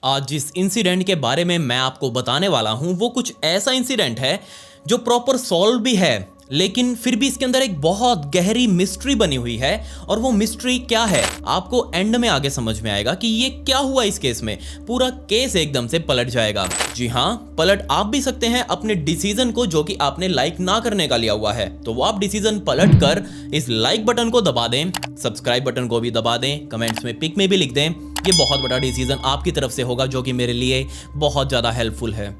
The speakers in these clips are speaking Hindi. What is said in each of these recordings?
आज जिस इंसिडेंट के बारे में मैं आपको बताने वाला हूं वो कुछ ऐसा इंसिडेंट है जो प्रॉपर सॉल्व भी है, लेकिन फिर भी इसके अंदर एक बहुत गहरी मिस्ट्री बनी हुई है। और वो मिस्ट्री क्या है आपको एंड में आगे समझ में आएगा कि ये क्या हुआ इस केस में। पूरा केस एकदम से पलट जाएगा। जी हाँ, पलट आप भी सकते हैं अपने डिसीजन को जो कि आपने लाइक ना करने का लिया हुआ है। तो वो आप डिसीजन पलट कर इस लाइक बटन को दबा दें, सब्सक्राइब बटन को भी दबा दें, कमेंट्स में पिक में भी लिख दें। ये बहुत बड़ा डिसीजन आपकी तरफ से होगा जो कि मेरे लिए बहुत ज्यादा हेल्पफुल है।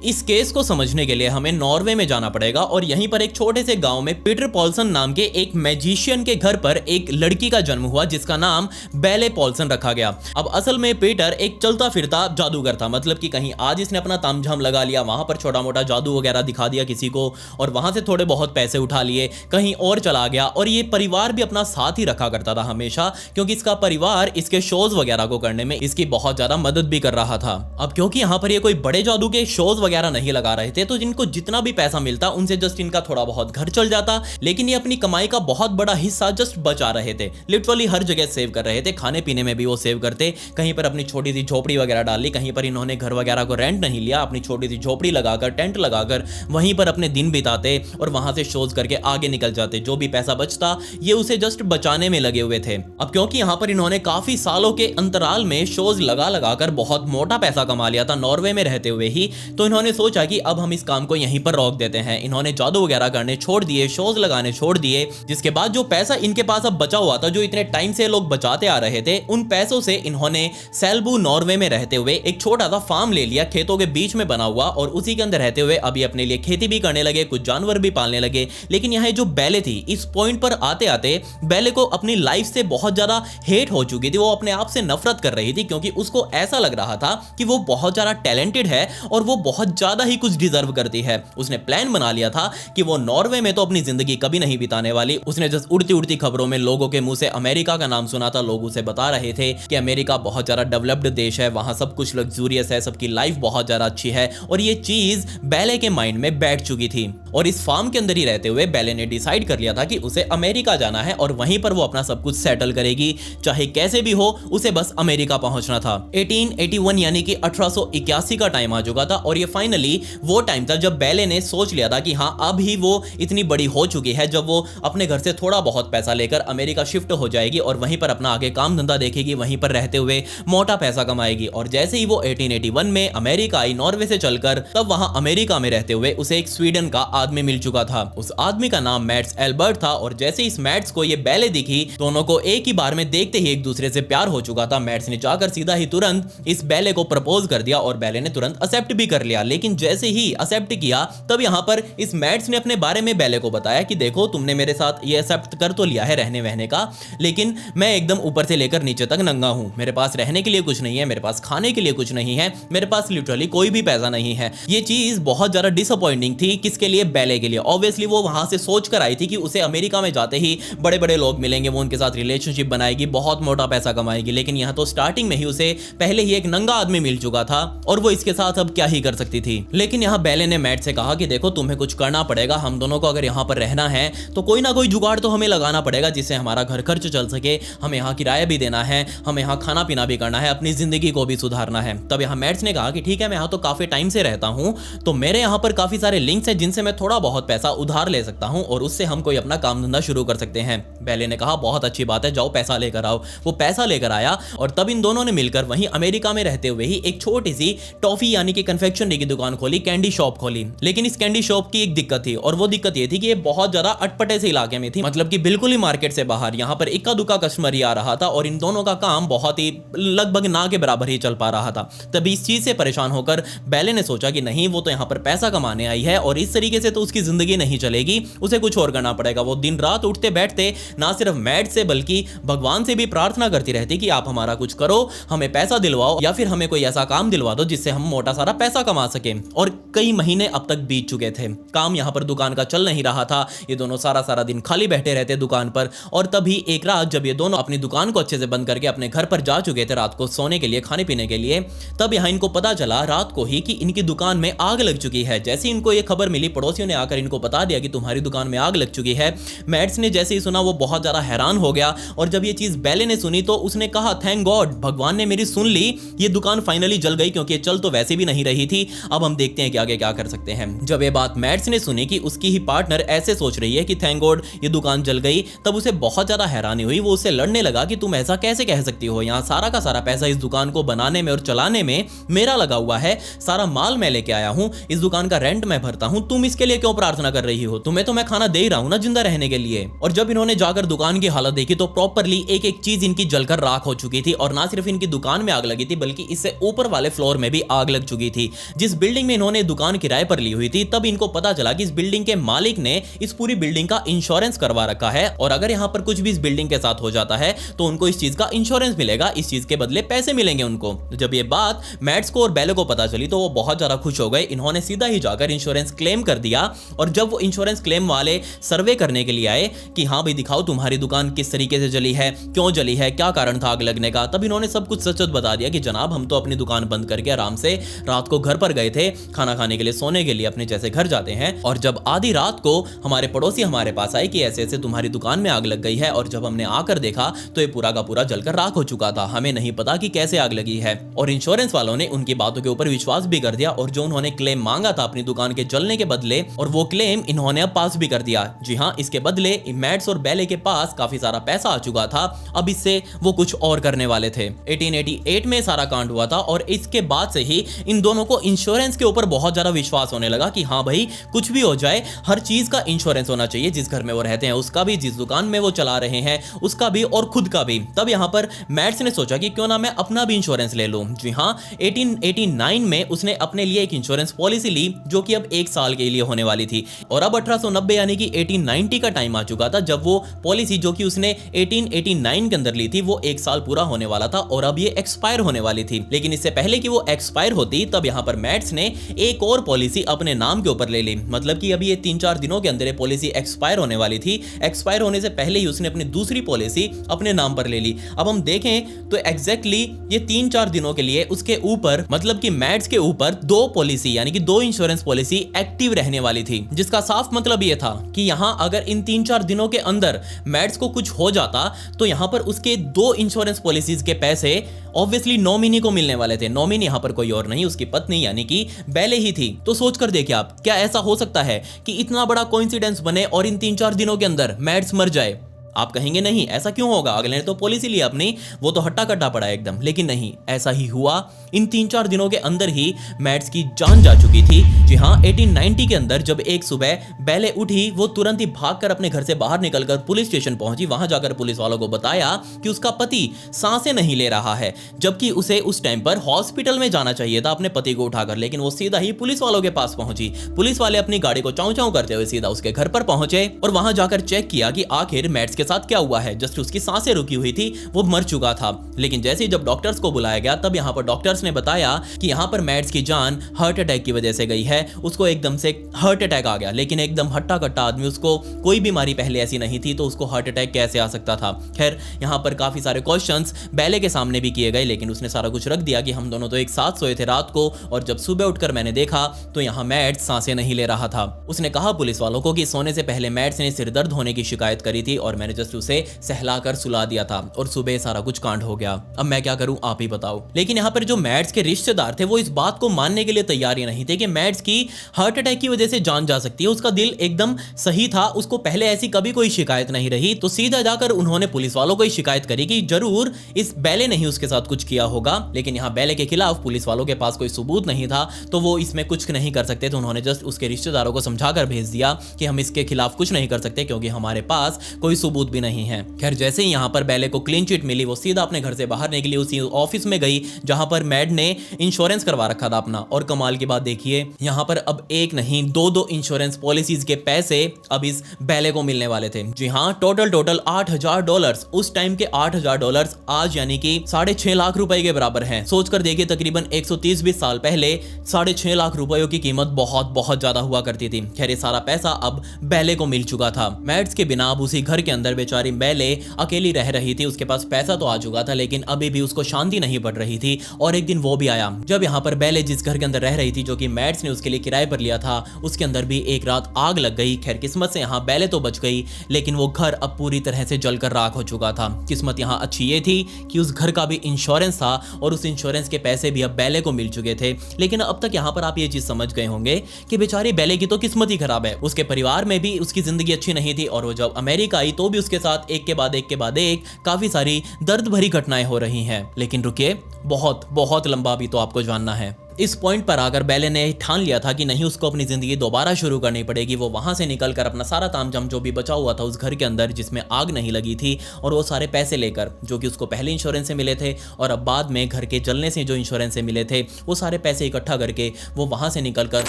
इस केस को समझने के लिए हमें नॉर्वे में जाना पड़ेगा और यहीं पर एक छोटे से गांव में पीटर पॉल्सन नाम के एक मैजिशियन के घर पर एक लड़की का जन्म हुआ जिसका नाम बेले पॉल्सन रखा गया। अब असल में पीटर एक चलता फिरता जादूगर था, मतलब कि कहीं आज इसने अपना तामझाम लगा लिया, वहां पर छोटा मोटा जादू वगैरह दिखा दिया किसी को और वहां से थोड़े बहुत पैसे उठा लिए, कहीं और चला गया। और ये परिवार भी अपना साथ ही रखा करता था हमेशा, क्योंकि इसका परिवार इसके शोज वगैरह को करने में इसकी बहुत ज्यादा मदद भी कर रहा था। अब क्योंकि यहाँ पर ये कोई बड़े जादू के शोज वगैरह नहीं लगा रहे थे, तो जिनको जितना भी पैसा मिलता उनसे जस्ट इनका थोड़ा बहुत घर चल जाता, लेकिन ये अपनी कमाई का बहुत बड़ा हिस्सा जस्ट बचा रहे थे। लिटरली हर जगह सेव कर रहे थे, खाने पीने में भी वो सेव करते। कहीं पर अपनी छोटी सी झोपड़ी वगैरह डाल ली, कहीं पर इन्होंने घर वगैरह को रेंट नहीं लिया, अपनी छोटी सी झोपड़ी लगाकर टेंट लगाकर वहीं पर अपने दिन बिताते और वहां से शोज करके आगे निकल जाते। जो भी पैसा बचता ये उसे जस्ट बचाने में लगे हुए थे। अब क्योंकि यहां पर इन्होंने काफी सालों के अंतराल में शोज लगा लगाकर बहुत मोटा पैसा कमा लिया था नॉर्वे में रहते हुए ही, तो इन्होंने सोचा कि अब हम इस काम को यहीं पर रोक देते हैं। इन्होंने जादू वगैरह करने छोड़ दिए, शोज लगाने छोड़ दिए, जिसके बाद जो पैसा इनके पास अब बचा हुआ था, जो इतने टाइम से लोग बचाते आ रहे थे, उन पैसों से इन्होंने सेल्बू नॉर्वे में रहते हुए एक छोटा सा फार्म ले लिया, खेतों के बीच में बना हुआ, और उसी के अंदर रहते हुए अभी अपने लिए खेती भी करने लगे, कुछ जानवर भी पालने लगे। लेकिन यहाँ जो बेले थी, इस पॉइंट पर आते आते बेले को अपनी लाइफ से बहुत ज्यादा हेट हो चुकी थी। वो अपने आप से नफरत कर रही थी क्योंकि उसको ऐसा लग रहा था कि वो बहुत ज्यादा टैलेंटेड है और वो बहुत ज्यादा ही कुछ डिजर्व करती है। उसने प्लान बना लिया था कि वो नॉर्वे में तो अपनी जिंदगी कभी नहीं बिताने वाली। उसने जस्ट उड़ती उड़ती खबरों में लोगों के मुंह से अमेरिका का नाम सुना था, लोग उसे बता रहे थे कि अमेरिका बहुत ज्यादा डेवलप्ड देश है, वहां सब कुछ लग्जूरियस है, सबकी लाइफ बहुत ज्यादा अच्छी है। और ये चीज बेले के माइंड में बैठ चुकी थी और इस फार्म के अंदर ही रहते हुए बेले ने डिसाइड कर लिया था कि उसे अमेरिका जाना है और वहीं पर वो अपना सब कुछ सेटल करेगी, चाहे कैसे भी हो, उसे बस अमेरिका पहुंचना था। 1881 यानी कि 1881 का टाइम आ चुका था और ये फाइनली वो टाइम था जब बेले ने सोच लिया था कि हाँ, अब ही वो इतनी बड़ी हो चुकी है जब वो अपने घर से थोड़ा बहुत पैसा लेकर अमेरिका शिफ्ट हो जाएगी और वहीं पर अपना आगे काम धंधा देखेगी, वहीं पर रहते हुए मोटा पैसा कमाएगी। और जैसे ही वो 1881 में अमेरिका आई नॉर्वे से चलकर, तब वहां अमेरिका में रहते हुए उसे एक स्वीडन का आदमी मिल चुका था। उस आदमी का नाम मैट्स एल्बर्ट था और जैसे इस मैट्स को ये बेले दिखी, दोनों को एक ही बार में देखते ही एक दूसरे से प्यार हो चुका था। मैट्स ने जाकर सीधा ही तुरंत इस बेले को प्रपोज कर दिया और बेले ने तुरंत एक्सेप्ट भी कर लिया। लेकिन जैसे ही एक्सेप्ट किया तब यहां पर इस मैट्स ने अपने बारे में बेले को बताया कि देखो, तुमने मेरे साथ ये एक्सेप्ट कर तो लिया है रहने वहने का, लेकिन मैं एकदम ऊपर से लेकर नीचे तक नंगा हूं। मेरे पास रहने के लिए कुछ नहीं है, मेरे पास खाने के लिए कुछ नहीं है, मेरे पास लिटरली कोई भी पैसा नहीं है। ये चीज बहुत ज्यादा डिसअपॉइंटिंग थी। किसके लिए? बेले के लिए। ऑब्वियसली वो वहां से सोच कर आई थी कि उसे अमेरिका में जाते ही बड़े बड़े लोग मिलेंगे, वो उनके साथ रिलेशनशिप बनाएगी, बहुत मोटा पैसा कमाएगी। लेकिन यहां तो स्टार्टिंग में ही उसे पहले ही एक नंगा आदमी मिल चुका था और वो इसके साथ अब क्या ही कर सकती थी। लेकिन यहां बेले ने मैट से कहा कि देखो, तुम्हें कुछ करना पड़ेगा, हम दोनों को अगर यहाँ पर रहना है तो कोई ना कोई जुगाड़ तो हमें लगाना पड़ेगा जिससे हमारा घर खर्च चल सके, हमें यहाँ किराया भी देना है, हमें यहाँ खाना पीना भी करना है, अपनी जिंदगी को भी सुधारना है। तब यहाँ मैट्स ने कहा कि ठीक है, मैं यहाँ तो काफी टाइम से रहता हूँ, तो मेरे यहाँ पर काफी सारे लिंक्स हैं जिनसे मैं थोड़ा बहुत पैसा उधार ले सकता हूँ और उससे हम कोई अपना काम धंधा शुरू कर सकते हैं। बेले ने कहा बहुत अच्छी बात है, जाओ पैसा लेकर आओ। वो पैसा लेकर आया और तब इन दोनों ने मिलकर वहीं अमेरिका में रहते हुए ही एक छोटी सी टॉफी यानी कि कन्फेक्शनरी की दुकान खोली, कैंडी शॉप खोली। लेकिन इस कैंडी शॉप की एक दिक्कत थी और वो दिक्कत ये थी कि ये बहुत ज्यादा अटपटे से इलाके में थी, मतलब कि बिल्कुल ही मार्केट से बाहर। यहाँ पर इक्का दुक्का कस्टमर ही आ रहा था और इन दोनों का काम बहुत ही लगभग ना के बराबर ही चल पा रहा था। तभी इस चीज से परेशान होकर बेले ने सोचा कि नहीं, वो तो यहाँ पर पैसा कमाने आई है और इस तरीके से तो उसकी जिंदगी नहीं चलेगी, उसे कुछ और करना पड़ेगा। वो दिन रात उठते बैठते ना सिर्फ मैट से बल्कि भगवान से भी प्रार्थना करती रहती कि आप हमारा कुछ करो, हमें पैसा दिलवाओ या फिर हमें कोई ऐसा काम दिलवा दो जिससे हम मोटा सारा पैसा कमा सके। और कई महीने अब तक बीत चुके थे, काम यहाँ पर दुकान का चल नहीं रहा था, ये दोनों सारा सारा दिन खाली बैठे रहते दुकान पर। और तभी एक रात जब ये दोनों अपनी दुकान को अच्छे से बंद करके अपने घर पर जा चुके थे रात को सोने के लिए, खाने पीने के लिए, तब यहाँ इनको पता चला रात को ही कि इनकी दुकान में आग लग चुकी है। जैसे इनको ये खबर मिली, पड़ोसियों ने आकर इनको बता दिया कि तुम्हारी दुकान में आग लग चुकी है। मैड्स ने जैसे ही सुना वो बहुत ज्यादा हैरान हो गया, और जब ये चीज बेले ने सुनी तो उसने कहा थैंक गॉड, भगवान ने मेरी सुन ली, ये दुकान फाइनली जल गई, क्योंकि ये चल तो वैसे भी नहीं रही थी। अब हम देखते हैं कि आगे क्या कर सकते हैं। जब ये बात मैड्स ने सुनी कि उसकी ही पार्टनर ऐसे सोच रही है कि थैंक गॉड ये दुकान जल गई, तब उसे बहुत ज्यादा हैरानी हुई। वो उससे लड़ने लगा कि तुम ऐसा कैसे कह सकती हो, यहाँ सारा का सारा पैसा इस दुकान को बनाने में और चलाने में मेरा लगा हुआ है, सारा माल मैं लेके आया हूँ, इस दुकान का रेंट मैं भरता हूँ, तुम इसके लिए क्यों प्रार्थना कर रही हो, तुम्हें तो मैं खाना दे ही रहा हूँ ना जिंदा रहने के लिए। और जब इन्होंने जाकर दुकान की हालत देखी तो प्रॉपरली एक एक चीज इनकी जलकर राख हो चुकी थी। और ना सिर्फ इनकी दुकान में आग लगी थी, बल्कि इससे ऊपर वाले फ्लोर में भी आग लग चुकी थी। जिस बिल्डिंग में इन्होंने दुकान किराए पर ली हुई थी, तब इनको पता चला कि इस बिल्डिंग के मालिक ने इस पूरी बिल्डिंग का इंश्योरेंस करवा रखा है, और अगर यहाँ पर कुछ भी इस बिल्डिंग के साथ हो जाता है तो उनको इस चीज का इंश्योरेंस मिलेगा, इस चीज के बदले पैसे मिलेंगे उनको। जब ये बात मैड्स को और बेले को पता चली तो वो बहुत ज्यादा खुश हो गए। इन्होंने सीधा ही जाकर इंश्योरेंस क्लेम कर दिया। और जब वो इंश्योरेंस क्लेम वाले सर्वे करने के लिए आए कि हाँ भाई दिखाओ तुम्हारी दुकान किस तरीके से जली है, क्यों जली है, क्या कारण था आग लगने का, तब इन्होंने सब कुछ सच बता दिया कि जनाब हम तो अपनी दुकान बंद करके आराम से रात को घर पर गए थे खाना खाने के लिए, सोने के लिए, अपने जैसे घर जाते हैं। और जब आधी रात को हमारे पड़ोसी हमारे पास आए कि ऐसे ऐसे तुम्हारी दुकान में आग लग गई है, और जब हमने आकर देखा तो ये पूरा का पूरा जलकर राख हो चुका था, हमें नहीं पता कि कैसे आग लगी है। और इंश्योरेंस वालों ने उनकी बातों के ऊपर विश्वास भी कर दिया, और जो उन्होंने क्लेम मांगा था अपनी दुकान के जलने के बदले, और वो क्लेम इन्होंने अब पास भी कर दिया। जी हाँ, इसके बदले मैड्स और बेले के पास काफी सारा पैसा आ चुका था, अब इससे वो कुछ और करने वाले थे। 1888 में सारा कांड हुआ था, और इसके बाद से ही इन दोनों को इंश्योरेंस के ऊपर बहुत ज्यादा विश्वास होने लगा कि हाँ भाई कुछ भी हो जाए हर चीज का इंश्योरेंस होना चाहिए, जिस घर में वो रहते हैं उसका भी, जिस दुकान में वो चला रहे हैं उसका भी, और खुद का भी। तब यहाँ पर मैड्स ने सोचा कि क्यों ना मैं अपना भी इंश्योरेंस ले लूं। जी हाँ, 1889 में उसने अपने लिए एक इंश्योरेंस पॉलिसी ली जो कि अब 1 साल के लिए होने वाली थी। और अब 1890 यानी कि 1890 का टाइम आ चुका था जब वो पॉलिसी जो कि उसने 1889 के अंदर ली थी वो 1 साल पूरा होने वाला था, और अब ये एक्सपायर होने वाली थी। लेकिन इससे पहले कि वो एक्सपायर होती तब यहाँ पर मैड्स ने एक और पॉलिसी अपने नाम के ऊपर ले ली। मतलब कि अभी ये 3-4 दिनों के अंदर ये पॉलिसी एक्सपायर होने वाली थी। एक्सपायर होने से पहले ही उसने अपनी दूसरी पॉलिसी अपने नाम पर ले ली। अब हम देखें तो एग्जैक्टली ये 3-4 दिनों के लिए उसके ऊपर, मतलब कि मैड्स के ऊपर 2 पॉलिसी यानी कि 2 इंश्योरेंस पॉलिसी एक्टिव रहने वाली थी, जिसका साफ मतलब ये था कि यहां अगर इन 3-4 दिनों के अंदर मैड्स को कुछ हो जाता तो यहां पर उसके 2 इंश्योरेंस पॉलिसीज के पैसे ऑब्वियसली नॉमिनी को मिलने वाले थे। नॉमिनी यहां पर कोई और नहीं, उसकी पत्नी यानी कि बेले ही थी। तो सोच कर देखिए आप, क्या ऐसा हो सकता है कि इतना बड़ा कोइंसिडेंस बने और इन 3-4 दिनों के अंदर मैड्स मर जाए? आप कहेंगे नहीं ऐसा क्यों होगा, अगले ने तो पॉलिसी ली अपनी, वो तो हट्टा कट्टा पड़ा एकदम। लेकिन नहीं, ऐसा ही हुआ। इन 3-4 दिनों के अंदर ही मैड्स की जान जा चुकी थी। जी हाँ, 1890 के अंदर जब एक सुबह बेले उठी, वो तुरंत ही भागकर अपने घर से बाहर निकलकर पुलिस स्टेशन पहुंची। वहां जाकर पुलिस वालों को बताया कि उसका पति सांसें नहीं ले रहा है, जबकि उसे उस टाइम पर हॉस्पिटल में जाना चाहिए था अपने पति को उठाकर, लेकिन वो सीधा ही पुलिस वालों के पास पहुंची। पुलिस वाले अपनी गाड़ी को चाऊ चाऊ करते हुए सीधा उसके घर पर पहुंचे और वहां जाकर चेक किया कि आखिर मैड्स के साथ क्या हुआ है। जस्ट उसकी सांसें रुकी हुई थी, वो मर चुका था। लेकिन जैसे ही जब डॉक्टर्स को बुलाया गया तब यहाँ पर डॉक्टर्स ने बताया कि यहाँ पर मैड्स की जान हार्ट अटैक की वजह से गई है। उसको एकदम से हार्ट अटैक आ गया, लेकिन एकदम हट्टा कट्टा आदमी, उसको कोई बीमारी पहले ऐसी नहीं थी, तो उसको हार्ट अटैक कैसे आ सकता था। खैर, यहाँ पर काफी सारे क्वेश्चंस बेले के सामने भी किए गए, लेकिन उसने सारा कुछ रख दिया कि हम दोनों तो एक साथ सोए थे रात को, और जब सुबह उठकर मैंने देखा तो यहाँ मैड्स सांसें नहीं ले रहा था। उसने कहा पुलिस वालों को कि सोने से पहले मैड्स ने सिर दर्द होने की शिकायत करी थी और मैंने जस्ट उसे सहलाकर सुला दिया था, और सुबह सारा कुछ कांड हो गया। अब मैं क्या करूं, आप ही बताओ। लेकिन यहाँ पर जो मैड्स के रिश्तेदार थे वो इस बात को मानने के लिए तैयार ही नहीं थे कि मैड्स की हार्ट अटैक की वजह से जान जा सकती है। उसका दिल एकदम सही था, उसको पहले ऐसी कभी कोई शिकायत नहीं रही। तो सीधा जाकर उन्होंने पुलिस वालों को ही शिकायत करी कि जरूर इस बेले ने ही उसके साथ कुछ किया होगा। लेकिन यहाँ बेले के खिलाफ पुलिस वालों के पास कोई सबूत नहीं था, तो वो इसमें कुछ नहीं कर सकते। तो उन्होंने जस्ट उसके रिश्तेदारों को समझाकर भेज दिया कि हम इसके खिलाफ कुछ नहीं कर सकते क्योंकि हमारे पास कोई सबूत सबूत भी नहीं है। खैर जैसे ही यहाँ पर बेले को क्लीन चिट मिली, वो सीधा अपने घर से बाहर निकली, उसी ऑफिस में गई जहां पर मैड ने इंश्योरेंस करवा रखा था अपना। और कमाल की बात देखिए, यहाँ पर अब एक नहीं दो इंश्योरेंस पॉलिसीज के पैसे अब इस बेले को मिलने वाले थे। जी हाँ, टोटल $8,000। उस टाइम के $8,000 आज यानी कि 6.5 लाख रुपए के बराबर हैं। सोचकर देखिए, तकरीबन 130 साल पहले 6.5 लाख रुपयों की कीमत बहुत बहुत ज्यादा हुआ करती थी। खैर ये सारा पैसा अब बेले को मिल चुका था। मैड्स के बिना अब उसी घर के अंदर बेचारी बेले अकेली रह रही थी। उसके पास पैसा तो आ चुका था, लेकिन अभी भी उसको शांति नहीं पड़ रही थी। और एक दिन वो भी आया जब यहाँ पर बेले जिस घर के अंदर रह रही थी, जो कि मैड्स ने उसके लिए किराए पर लिया था, उसके अंदर भी एक रात आग लग गई। खैर किस्मत से यहाँ बेले तो बच गई, लेकिन वो घर अब पूरी तरह से जलकर राख हो चुका था। किस्मत यहाँ अच्छी ये थी कि उस घर का भी इंश्योरेंस था और उस इंश्योरेंस के पैसे भी अब बेले को मिल चुके थे। लेकिन अब तक यहाँ पर आप ये चीज समझ गए होंगे कि बेचारी बेले की तो किस्मत ही खराब है। उसके परिवार में भी उसकी जिंदगी अच्छी नहीं थी, और वो जब अमेरिका आई तो भी उसके साथ एक के बाद एक काफी सारी दर्द भरी घटनाएं हो रही हैं। लेकिन रुकिए, बहुत बहुत लंबा भी तो आपको जानना है। इस पॉइंट पर आकर बेले ने ठान लिया था कि नहीं, उसको अपनी जिंदगी दोबारा शुरू करनी पड़ेगी। वो वहां से निकलकर अपना सारा तामझाम जो भी बचा हुआ था उस घर के अंदर जिसमें आग नहीं लगी थी, और वो सारे पैसे लेकर जो कि उसको पहले इंश्योरेंस से मिले थे और अब बाद में घर के जलने से जो इंश्योरेंस से मिले थे, वो सारे पैसे इकट्ठा करके वो वहां से निकलकर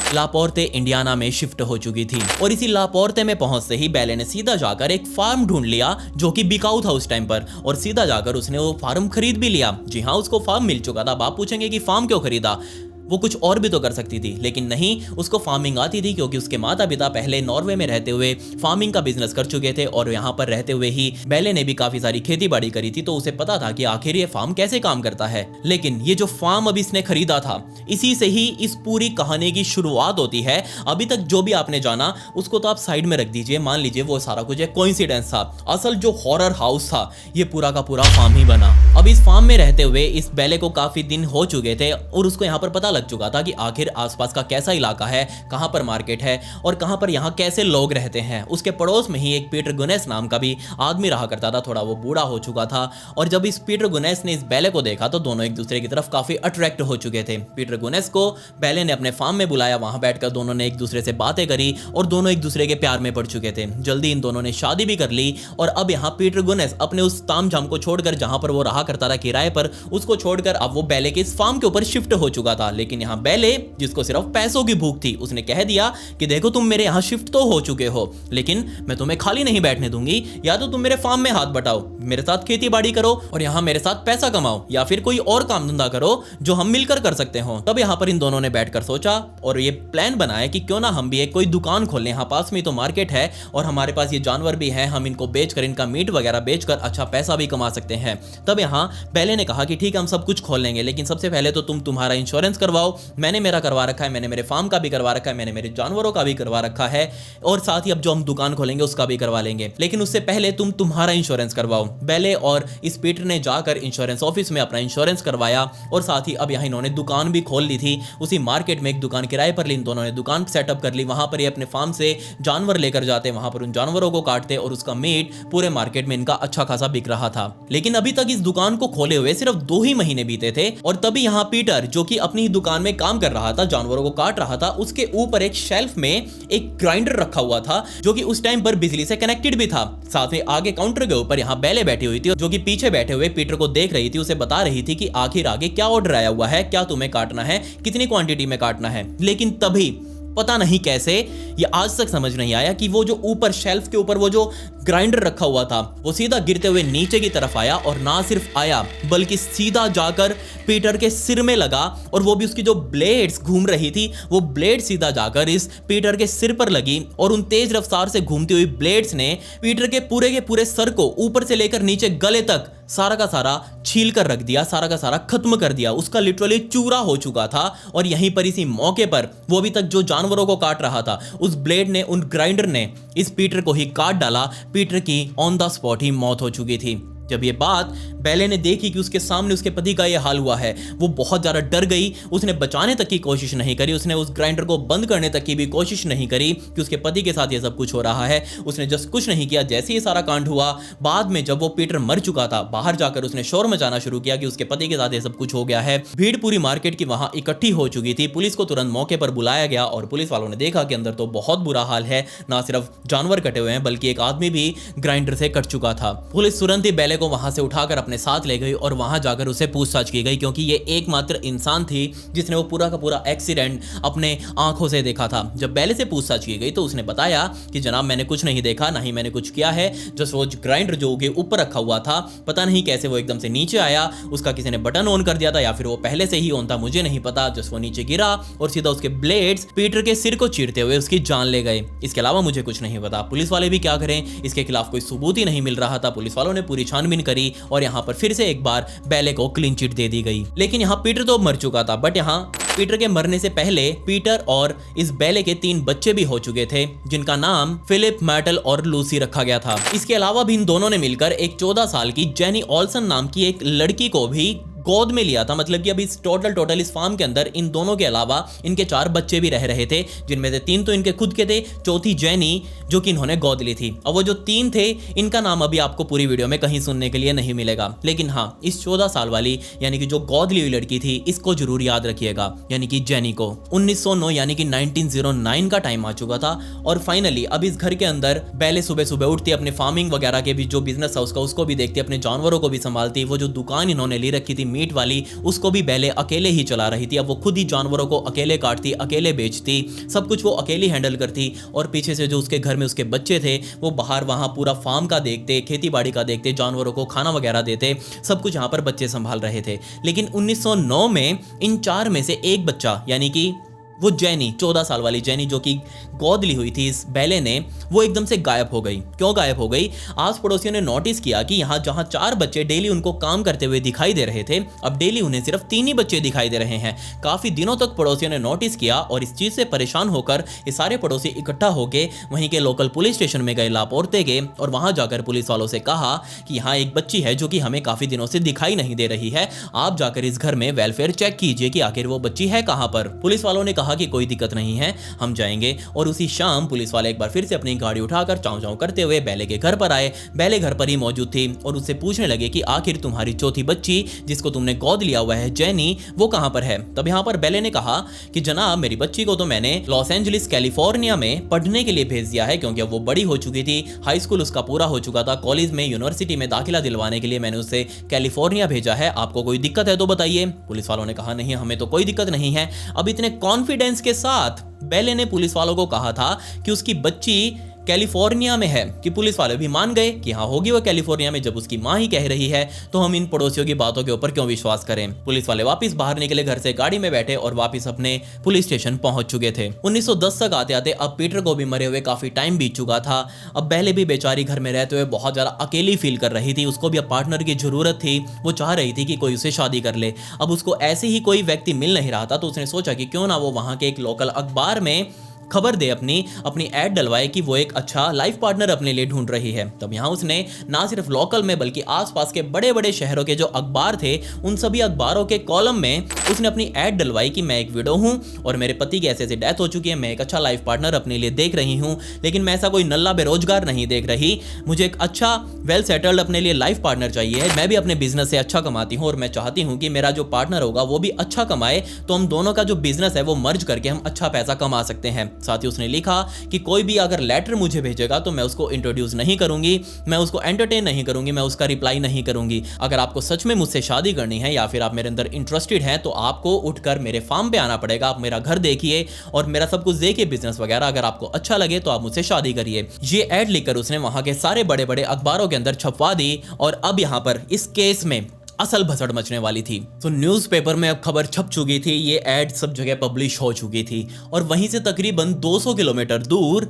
लापोर्ते इंडियाना में शिफ्ट हो चुकी थी। और इसी लापोर्ते में पहुंचते ही बेले ने सीधा जाकर एक फार्म ढूंढ लिया जो कि बिकाऊ था उस टाइम पर, और सीधा जाकर उसने वो फार्म खरीद भी लिया। जी हाँ, उसको फार्म मिल चुका था। आप पूछेंगे कि फार्म क्यों खरीदा? वो कुछ और भी तो कर सकती थी, लेकिन नहीं, उसको फार्मिंग आती थी क्योंकि उसके माता पिता पहले नॉर्वे में रहते हुए फार्मिंग का बिजनेस कर चुके थे, और यहाँ पर रहते हुए ही बेले ने भी काफी सारी खेती बाड़ी करी थी, तो उसे पता था कि आखिर ये फार्म कैसे काम करता है। लेकिन ये जो फार्म अभी इसने खरीदा था, इसी से ही इस पूरी कहानी की शुरुआत होती है। अभी तक जो भी आपने जाना उसको तो आप साइड में रख दीजिए, मान लीजिए वो सारा कुछ एक कोइंसिडेंस था। असल जो हॉरर हाउस था, ये पूरा का पूरा फार्म ही बना। अब इस फार्म में रहते हुए इस बेले को काफी दिन हो चुके थे, और उसको यहाँ पर पता लग चुका था कि आखिर आसपास का कैसा इलाका है, कहां पर मार्केट है और कहां पर यहां कैसे लोग रहते हैं। उसके पड़ोस में ही एक पीटर गुनेस नाम का भी आदमी रहा करता था। थोड़ा वो बूढ़ा हो चुका था, और जब इस पीटर गुनेस ने इस बेले को देखा तो दोनों एक दूसरे की तरफ काफी अट्रैक्ट हो चुके थे। पीटर गुनेस को बेले ने अपने फार्म में बुलाया, वहां बैठकर दोनों ने एक दूसरे से बातें करी और दोनों एक दूसरे के प्यार में पड़ चुके थे। जल्दी इन दोनों ने शादी भी कर ली, और अब यहाँ पीटर गुनेस अपने उस तामझाम को छोड़कर, जहां पर वो रहा करता था किराए पर, उसको छोड़कर अब वो बेले के इस फार्म के ऊपर शिफ्ट हो चुका था। लेकिन यहाँ बेले, जिसको सिर्फ पैसों की भूख थी, उसने कह दिया कि देखो तुम मेरे यहाँ शिफ्ट तो हो चुके हो, लेकिन मैं तुम्हें खाली नहीं बैठने दूंगी। या तो तुम मेरे फार्म में हाथ बटाओ, मेरे साथ खेती बाड़ी करो और यहाँ मेरे साथ पैसा कमाओ, या फिर कोई और काम धंधा करो जो हम मिलकर कर सकते हो। तब यहाँ पर इन दोनों ने बैठकर सोचा और ये प्लान बनाया कि क्यों ना हम भी एक कोई दुकान खोलें। यहाँ पास में तो मार्केट है और हमारे पास ये जानवर भी है, हम इनको बेचकर, इनका मीट वगैरह बेचकर अच्छा पैसा भी कमा सकते हैं। तब यहाँ बेले ने कहा कि ठीक है, हम सब कुछ खोल लेंगे, लेकिन सबसे पहले तो तुम तुम्हारा इंश्योरेंस करवाओ। मैंने मेरा करवा रखा है, मैंने मेरे फार्म का भी करवा रखा है, मैंने मेरे जानवरों का भी करवा रखा है, और साथ ही अब जो हम दुकान खोलेंगे उसका भी करवा लेंगे, लेकिन उससे पहले तुम तुम्हारा इंश्योरेंस करवाओ। बेले और इस पीटर ने जाकर इंश्योरेंस ऑफिस में अपना इंश्योरेंस करवाया, और साथ ही अब यहाँ इन्होंने दुकान भी खोल ली थी। उसी मार्केट में एक दुकान किराए पर ली, इन दोनों ने दुकान सेटअप कर ली। वहां पर ये अपने फार्म से जानवर लेकर जाते, वहां पर उन जानवरों को काटते और उसका मीट पूरे मार्केट में इनका अच्छा खासा बिक रहा था। लेकिन अभी तक इस दुकान को खोले हुए सिर्फ 2 ही महीने बीते थे, और तभी यहाँ पीटर, जो कि अपनी दुकान में काम कर रहा था, जानवरों को काट रहा था, उसके ऊपर एक शेल्फ में एक ग्राइंडर रखा हुआ था जो कि उस टाइम पर बिजली से कनेक्टेड भी था। साथ में आगे काउंटर के ऊपर यहाँ बेले बैठी हुई थी, जो कि पीछे बैठे हुए पीटर को देख रही थी, उसे बता रही थी कि आखिर आगे क्या ऑर्डर आया हुआ है, क्या तुम्हें काटना है, कितनी क्वांटिटी में काटना है। लेकिन तभी पता नहीं कैसे, ये आज तक समझ नहीं आया कि वो जो ऊपर शेल्फ के ऊपर वो जो ग्राइंडर रखा हुआ था, वो सीधा गिरते हुए नीचे की तरफ आया, और ना सिर्फ आया बल्कि सीधा जाकर पीटर के सिर में लगा, और वो भी उसकी जो ब्लेड्स घूम रही थी, वो ब्लेड सीधा जाकर इस पीटर के सिर पर लगी, और उन तेज रफ्तार से घूमती हुई ब्लेड्स ने पीटर के पूरे सर को ऊपर से लेकर नीचे गले तक सारा का सारा छील कर रख दिया, सारा का सारा खत्म कर दिया। उसका लिटरली चूरा हो चुका था, और यहीं पर इसी मौके पर वो अभी तक जो जानवरों को काट रहा था, उस ब्लेड ने, उन ग्राइंडर ने इस पीटर को ही काट डाला। पीटर की ऑन द स्पॉट ही मौत हो चुकी थी। जब ये बात बेले ने देखी कि उसके सामने उसके पति का ये हाल हुआ है, वो बहुत ज्यादा डर गई। उसने बचाने तक की कोशिश नहीं करी, उसने उस ग्राइंडर को बंद करने तक की भी कोशिश नहीं करी कि उसके पति के साथ ये सब कुछ हो रहा है। उसने जस्ट कुछ नहीं किया। जैसे ही सारा कांड हुआ, बाद में जब वो पीटर मर चुका था, बाहर जाकर उसने शोर मचाना शुरू किया कि उसके पति के साथ ये सब कुछ हो गया है। भीड़ पूरी मार्केट की वहां इकट्ठी हो चुकी थी। पुलिस को तुरंत मौके पर बुलाया गया और पुलिस वालों ने देखा कि अंदर तो बहुत बुरा हाल है, ना सिर्फ जानवर कटे हुए हैं बल्कि एक आदमी भी ग्राइंडर से कट चुका था। पुलिस तुरंत ही बेले को वहां से उठाकर अपने साथ ले गई और वहां जाकर उसे पूछताछ की गई, क्योंकि ये एकमात्र इंसान थी जिसने वो पूरा का पूरा एक्सीडेंट अपने आंखों से देखा था। जब बेले से पूछताछ की गई तो उसने बताया कि जनाब मैंने कुछ नहीं देखा, ना ही मैंने कुछ किया है। जस्ट वो ग्राइंडर जो के ऊपर रखा हुआ था, पता नहीं कैसे वो एकदम से नीचे आया, उसका किसी ने बटन ऑन कर दिया था या फिर वो पहले से ही ऑन था, मुझे नहीं पता। जस्ट वो नीचे गिरा और सीधा उसके ब्लेड्स पीटर के सिर को चीरते हुए उसकी जान ले गए। इसके अलावा मुझे कुछ नहीं पता। पुलिस वाले भी क्या करें, इसके खिलाफ कोई सबूत ही नहीं मिल रहा था। पुलिस वालों ने पूरी छानबीन करी और यहाँ पर फिर से एक बार बेले को क्लीन चिट दे दी गई। लेकिन यहाँ पीटर तो मर चुका था, बट यहाँ पीटर के मरने से पहले पीटर और इस बेले के 3 बच्चे भी हो चुके थे, जिनका नाम फिलिप, मैटल और लूसी रखा गया था। इसके अलावा भी इन दोनों ने मिलकर एक 14 साल की जेनी ऑल्सन नाम की एक लड़की को भी गोद में लिया था। मतलब कि अभी इस टोटल इस फार्म के अंदर इन दोनों के अलावा इनके 4 बच्चे भी रह रहे थे, जिनमें से 3 तो इनके खुद के थे, चौथी जेनी जो कि इन्होंने गोद ली थी। अब वो जो 3 थे, इनका नाम अभी आपको पूरी वीडियो में कहीं सुनने के लिए नहीं मिलेगा। लेकिन हाँ, इस 14 साल वाली यानी कि जो गोद ली हुई लड़की थी, इसको जरूर याद रखिएगा, यानी कि जेनी को। 1909 यानी कि 1909 का टाइम आ चुका था और फाइनली अब इस घर के अंदर बेले सुबह सुबह उठती, अपने फार्मिंग वगैरह के भी जो बिजनेस है उसको भी देखती, अपने जानवरों को भी संभालती। वो जो दुकान इन्होंने ली रखी थी मीट वाली, उसको भी बेले अकेले ही चला रही थी। अब वो खुद ही जानवरों को अकेले काटती, अकेले बेचती, सब कुछ वो अकेली हैंडल करती। और पीछे से जो उसके घर में उसके बच्चे थे, वो बाहर वहां पूरा फार्म का देखते, खेती बाड़ी का देखते, जानवरों को खाना वगैरह देते, सब कुछ यहाँ पर बच्चे संभाल रहे थे। लेकिन 1909 में इन 4 में से एक बच्चा यानी कि वो जेनी, 14 साल वाली जेनी जो कि गोद ली हुई थी इस बेले ने, वो एकदम से गायब हो गई। क्यों गायब हो गई? आस पड़ोसियों ने नोटिस किया कि यहाँ जहाँ 4 बच्चे डेली उनको काम करते हुए दिखाई दे रहे थे, अब डेली उन्हें सिर्फ 3 ही बच्चे दिखाई दे रहे हैं। काफी दिनों तक पड़ोसियों ने नोटिस किया और इस चीज से परेशान होकर ये सारे पड़ोसी इकट्ठा होकर वहीं के लोकल पुलिस स्टेशन में गए, लापौरते गए और वहां जाकर पुलिस वालों से कहा कि यहाँ एक बच्ची है जो कि हमें काफी दिनों से दिखाई नहीं दे रही है, आप जाकर इस घर में वेलफेयर चेक कीजिए कि आखिर वो बच्ची है कहाँ पर। पुलिस वालों ने कहा कि कोई दिक्कत नहीं है, हम जाएंगे। और उसी शाम पुलिस वाले एक बार फिर से अपनी गाड़ी उठाकर चाव चाव करते हुए बेले के घर पर आए। बेले घर पर ही मौजूद थी और उससे पूछने लगे कि आखिर तुम्हारी चौथी बच्ची जिसको तुमने गोद लिया हुआ है जेनी, वो कहां पर है। तब यहां पर बेले ने कहा कि जनाब मेरी बच्ची को तो मैंने लॉस एंजलिस कैलिफोर्निया में पढ़ने के लिए भेज दिया है, क्योंकि अब वो बड़ी हो चुकी थी, हाई स्कूल उसका पूरा हो चुका था, कॉलेज में यूनिवर्सिटी में दाखिला दिलवाने के लिए मैंने उसे कैलिफोर्निया भेजा है, आपको कोई दिक्कत है तो बताइए। पुलिस वालों ने कहा नहीं, हमें तो कोई दिक्कत नहीं है। अब इतने कॉन्फिडेंस के साथ बेले ने पुलिस वालों को कहा था कि उसकी बच्ची कैलिफोर्निया में है कि पुलिस वाले भी मान गए कि हाँ होगी वो कैलिफोर्निया में। जब उसकी मां ही कह रही है तो हम इन पड़ोसियों की बातों के ऊपर क्यों विश्वास करें। पुलिस वाले वापस बाहर निकले घर से, गाड़ी में बैठे और वापस अपने पुलिस स्टेशन पहुंच चुके थे। 1910 तक आते आते अब पीटर को भी मरे हुए काफी टाइम बीत चुका था। अब बेले भी बेचारी घर में रहते हुए बहुत ज्यादा अकेली फील कर रही थी। उसको भी अब पार्टनर की जरूरत थी, वो चाह रही थी कि कोई उसे शादी कर ले। अब उसको ऐसे ही कोई व्यक्ति मिल नहीं रहा था, तो उसने सोचा कि क्यों ना वो वहां के एक लोकल अखबार में खबर दे, अपनी ऐड डलवाए कि वो एक अच्छा लाइफ पार्टनर अपने लिए ढूंढ रही है। तब यहाँ उसने ना सिर्फ लोकल में बल्कि आसपास के बड़े बड़े शहरों के जो अखबार थे उन सभी अखबारों के कॉलम में उसने अपनी ऐड डलवाई कि मैं एक विडो हूँ और मेरे पति की ऐसे डेथ हो चुकी है, मैं एक अच्छा लाइफ पार्टनर अपने लिए देख रही हूँ, लेकिन मैं ऐसा कोई नल्ला बेरोजगार नहीं देख रही, मुझे एक अच्छा वेल सेटल्ड अपने लिए लाइफ पार्टनर चाहिए। मैं भी अपने बिजनेस से अच्छा कमाती हूँ और मैं चाहती हूँ कि मेरा जो पार्टनर होगा वो भी अच्छा कमाए, तो हम दोनों का जो बिजनेस है वो मर्ज करके हम अच्छा पैसा कमा सकते हैं। साथ ही उसने लिखा कि कोई भी अगर लेटर मुझे भेजेगा तो मैं उसको इंट्रोड्यूस नहीं करूंगी, मैं उसको एंटरटेन नहीं करूंगी, मैं उसका रिप्लाई नहीं करूंगी। अगर आपको सच में मुझसे शादी करनी है या फिर आप मेरे अंदर इंटरेस्टेड हैं तो आपको उठकर मेरे फार्म पे आना पड़ेगा, आप मेरा घर देखिए और मेरा सब कुछ देखिए, बिजनेस वगैरह, अगर आपको अच्छा लगे तो आप मुझसे शादी करिए। ये एड लिखकर उसने वहां के सारे बड़े बड़े अखबारों के अंदर छपवा दी और अब यहां पर इस केस में असल भसड़ मचने वाली थी। तो न्यूज़पेपर में अब खबर छप चुकी थी, ये एड सब जगह पब्लिश हो चुकी थी और वहीं से तकरीबन 200 किलोमीटर दूर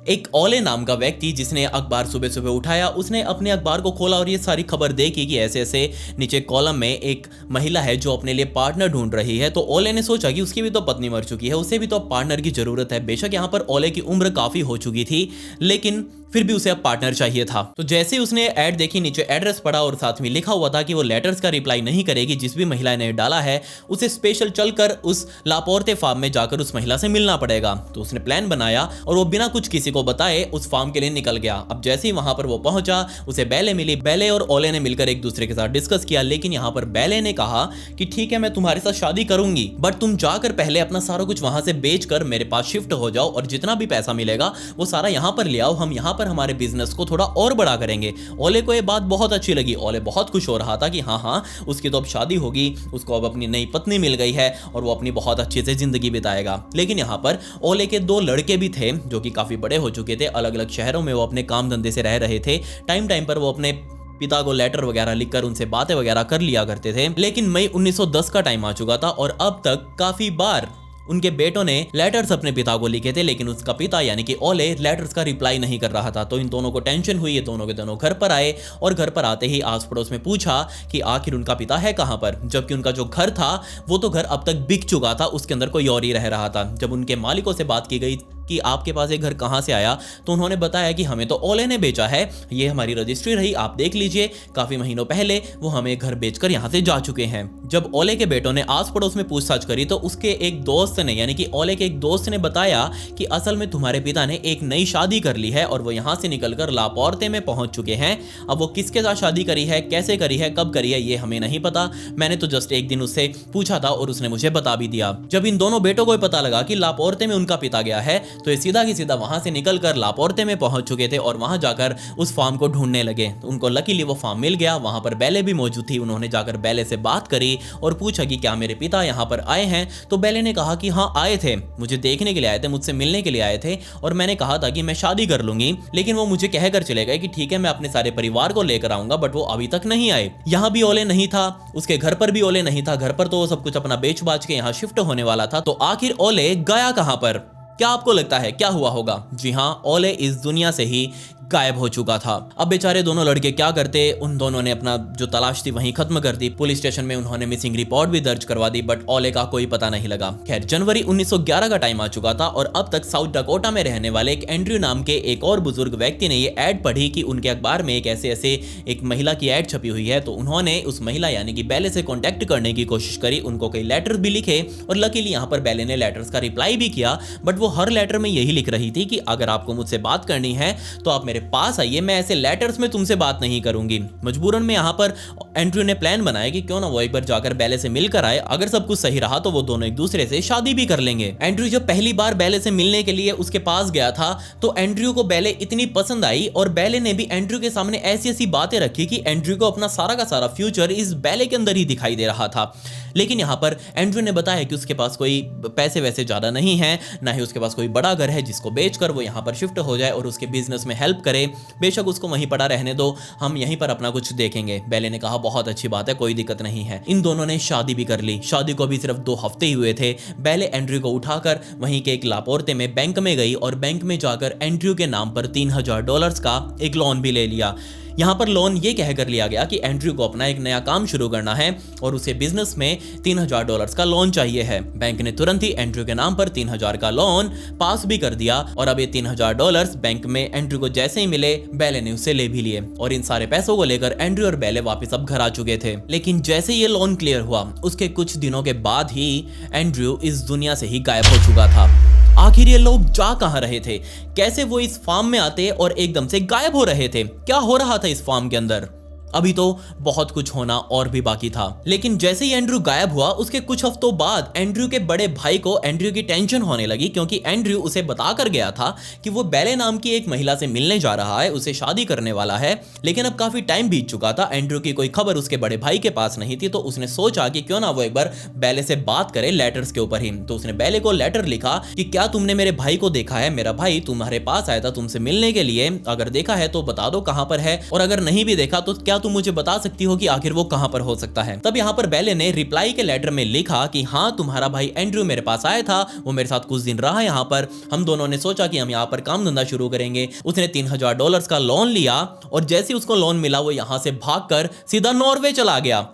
एक ओले नाम का व्यक्ति जिसने अखबार सुबह सुबह उठाया, उसने अपने अखबार को खोला और ये सारी खबर देखी कि ऐसे ऐसे नीचे कॉलम में एक महिला है जो अपने लिए पार्टनर ढूंढ रही है। तो ओले ने सोचा कि उसकी भी तो पत्नी मर चुकी है, उसे भी तो पार्टनर की जरूरत है। बेशक यहाँ पर ओले की उम्र काफी हो चुकी थी, लेकिन फिर भी उसे अब पार्टनर चाहिए था। तो जैसे ही उसने ऐड देखी, नीचे एड्रेस पढ़ा और साथ में लिखा हुआ था कि वो लेटर्स का रिप्लाई नहीं करेगी जिस भी महिला ने डाला है, उसे स्पेशल चलकर उस लापोर्ते फार्म में जाकर उस महिला से मिलना पड़ेगा। तो उसने प्लान बनाया और वो बिना कुछ किसी को बताए उस फार्म के लिए निकल गया। अब जैसे ही वहां पर वो पहुंचा, उसे बेले मिली। बेले और ओले ने मिलकर एक दूसरे के साथ डिस्कस किया, लेकिन यहाँ पर बेले ने कहा कि ठीक है, मैं तुम्हारे साथ शादी करूंगी, बट तुम जाकर पहले अपना सारा कुछ वहां से बेचकर मेरे पास शिफ्ट हो जाओ और जितना भी पैसा मिलेगा वो सारा यहाँ पर ले आओ, हम यहाँ पर हमारे बिजनेस को थोड़ा और बड़ा करेंगे। ओले को ये बात बहुत अच्छी लगी। ओले बहुत खुश हो रहा था कि हाँ, उसकी तो अब शादी होगी, उसको अब अपनी नई पत्नी मिल गई है और वो अपनी बहुत अच्छे से जिंदगी बिताएगा। लेकिन यहाँ पर ओले के 2 लड़के भी थे जो कि काफी बड़े हो चुके थे। अलग अलग शहरों में वो अपने काम धंधे से रह रहे थे। टाइम टाइम पर वो अपने पिता को लेटर वगैरह लिखकर उनसे बातें वगैरह कर लिया करते थे। लेकिन मई 1910 का टाइम आ चुका था और अब तक काफी बार उनके बेटों ने लेटर्स अपने पिता को लिखे थे, लेकिन उसका पिता यानी कि ओले लेटर्स का रिप्लाई नहीं कर रहा था। तो इन दोनों को टेंशन हुई। ये दोनों के दोनों घर पर आए और घर पर आते ही आस पड़ोस में पूछा कि आखिर उनका पिता है कहां पर, जबकि उनका जो घर था वो तो घर अब तक बिक चुका था, उसके अंदर कोई और ही रह रहा था। जब उनके मालिकों से बात की गई कि आपके पास ये घर कहां से आया, तो उन्होंने बताया कि हमें तो ओले ने बेचा है, ये हमारी रजिस्ट्री रही, आप देख लीजिए, काफी महीनों पहले वो हमें घर बेचकर यहां से जा चुके हैं। जब ओले के बेटों ने आस पड़ोस में पूछताछ करी तो उसके एक दोस्त ने यानी कि ओले के एक दोस्त ने बताया कि असल में तुम्हारे पिता ने एक नई शादी कर ली है और वो यहां से निकलकर लापोर्ते में पहुंच चुके हैं। अब वो किसके साथ शादी करी है, कैसे करी है, कब करी है, ये हमें नहीं पता। मैंने तो जस्ट एक दिन उससे पूछा था और उसने मुझे बता भी दिया। जब इन दोनों बेटों को पता लगा कि लापोर्ते में उनका पिता गया है तो ये सीधा की सीधा वहां से निकलकर लापोर्ते में पहुंच चुके थे और वहां जाकर उस फार्म को ढूंढने लगे। तो उनको लकीली वो फार्म मिल गया। वहां पर बेले भी मौजूद थी। उन्होंने जाकर बेले से बात करी और पूछा कि क्या मेरे पिता यहाँ पर आए हैं। तो बेले ने कहा कि हाँ आए थे, मुझे देखने के लिए आए थे, मुझसे मिलने के लिए आए थे और मैंने कहा था कि मैं शादी कर लूंगी, लेकिन वो मुझे कहकर चले गए कि ठीक है मैं अपने सारे परिवार को लेकर आऊंगा, बट वो अभी तक नहीं आए। यहाँ भी ओले नहीं था, उसके घर पर भी ओले नहीं था। घर पर तो वो सब कुछ अपना बेच बाच के यहाँ शिफ्ट होने वाला था। तो आखिर ओले गया कहां पर? क्या आपको लगता है क्या हुआ होगा? जी हां, ओले इस दुनिया से ही गायब हो चुका था। अब बेचारे दोनों लड़के क्या करते, उन दोनों ने अपना जो तलाश थी वहीं खत्म कर दी। पुलिस स्टेशन में उन्होंने मिसिंग रिपोर्ट भी दर्ज करवा दी, बट ओले का कोई पता नहीं लगा। खैर, जनवरी 1911 का टाइम आ चुका था और अब तक साउथ डकोटा में रहने वाले एक एंड्रयू नाम के एक और बुजुर्ग व्यक्ति ने ये ऐड पढ़ी कि उनके अखबार में एक ऐसे एक महिला की ऐड छपी हुई है। तो उन्होंने उस महिला यानी कि बेले से कॉन्टेक्ट करने की कोशिश करी, उनको कई लेटर भी लिखे और लकीली यहाँ पर बेले ने लेटर्स का रिप्लाई भी किया। बट वो हर लेटर में यही लिख रही थी कि अगर आपको मुझसे बात करनी है तो आप मेरे पास आइए, मैं ऐसे लेटर्स में तुमसे बात नहीं करूंगी। मजबूरन में यहाँ पर एंड्रयू ने प्लान बनाया कि क्यों ना वो एक बार जाकर बेले से मिलकर आए। अगर सब कुछ सही रहा तो वो दोनों एक दूसरे से शादी भी कर लेंगे। एंड्रयू जब पहली बार बेले से मिलने के लिए उसके पास गया था तो एंड्रयू को बेले इतनी पसंद आई और बेले ने भी एंड्रयू के सामने ऐसी ऐसी बातें रखी कि एंड्रयू को अपना सारा का सारा फ्यूचर इस बेले के अंदर ही दिखाई दे रहा था। लेकिन यहाँ पर एंड्रयू ने बताया कि उसके पास कोई पैसे वैसे ज्यादा नहीं है, ना ही उसके पास कोई बड़ा घर है जिसको बेचकर वो यहाँ पर शिफ्ट हो जाए और उसके बिजनेस में हेल्प करे। बेशक उसको वहीं पड़ा रहने दो, हम यहीं पर अपना कुछ देखेंगे। बेले ने कहा बहुत अच्छी बात है, कोई दिक्कत नहीं है। इन दोनों ने शादी भी कर ली। शादी को भी सिर्फ 2 हफ्ते ही हुए थे। बेले एंड्रयू को उठाकर वहीं के एक लापोर्ते में बैंक में गई और बैंक में जाकर एंड्रयू के नाम पर $3000 का एक लोन भी ले लिया। यहाँ पर लोन ये कहकर लिया गया कि एंड्रयू को अपना एक नया काम शुरू करना है और उसे बिजनेस में $3000 का लोन चाहिए है। बैंक ने तुरंत ही एंड्रयू के नाम पर 3000 का लोन पास भी कर दिया और अब ये $3000 बैंक में एंड्रयू को जैसे ही मिले बेले ने उसे ले भी लिए और इन सारे पैसों को लेकर एंड्रयू और बेले वापस अब घर आ चुके थे। लेकिन जैसे ये लोन क्लियर हुआ उसके कुछ दिनों के बाद ही एंड्रयू इस दुनिया से ही गायब हो चुका था। आखिर ये लोग जा कहां रहे थे? कैसे वो इस फार्म में आते और एकदम से गायब हो रहे थे? क्या हो रहा था इस फार्म के अंदर? अभी तो बहुत कुछ होना और भी बाकी था। लेकिन जैसे ही एंड्रयू गायब हुआ उसके कुछ हफ्तों बाद एंड्रयू के बड़े भाई को एंड्रयू की टेंशन होने लगी, क्योंकि एंड्रयू उसे बताकर गया था कि वो बेले नाम की एक महिला से मिलने जा रहा है, उसे शादी करने वाला है। लेकिन अब काफी टाइम बीत चुका था, एंड्रयू की कोई खबर उसके बड़े भाई के पास नहीं थी। तो उसने सोचा कि क्यों ना वो एक बार बेले से बात करे लेटर्स के ऊपर ही। तो उसने बेले को लेटर लिखा कि क्या तुमने मेरे भाई को देखा है? मेरा भाई तुम्हारे पास आया था तुमसे मिलने के लिए, अगर देखा है तो बता दो कहां पर है, और अगर नहीं भी देखा तो क्या तुम मुझे बता सकती हो कि आखिर वो कहां पर हो सकता है। तब यहां पर बेले ने रिप्लाई के लेटर में लिखा कि हाँ, तुम्हारा भाई एंड्रयू मेरे पास आया था, वो मेरे साथ कुछ दिन रहा यहां पर, हम दोनों ने सोचा कि हम यहां पर काम धंधा शुरू करेंगे। उसने $3000 का लोन लिया और जैसे उसको लोन मिला वो यहां से भागकर सीधा नॉर्वे चला गया।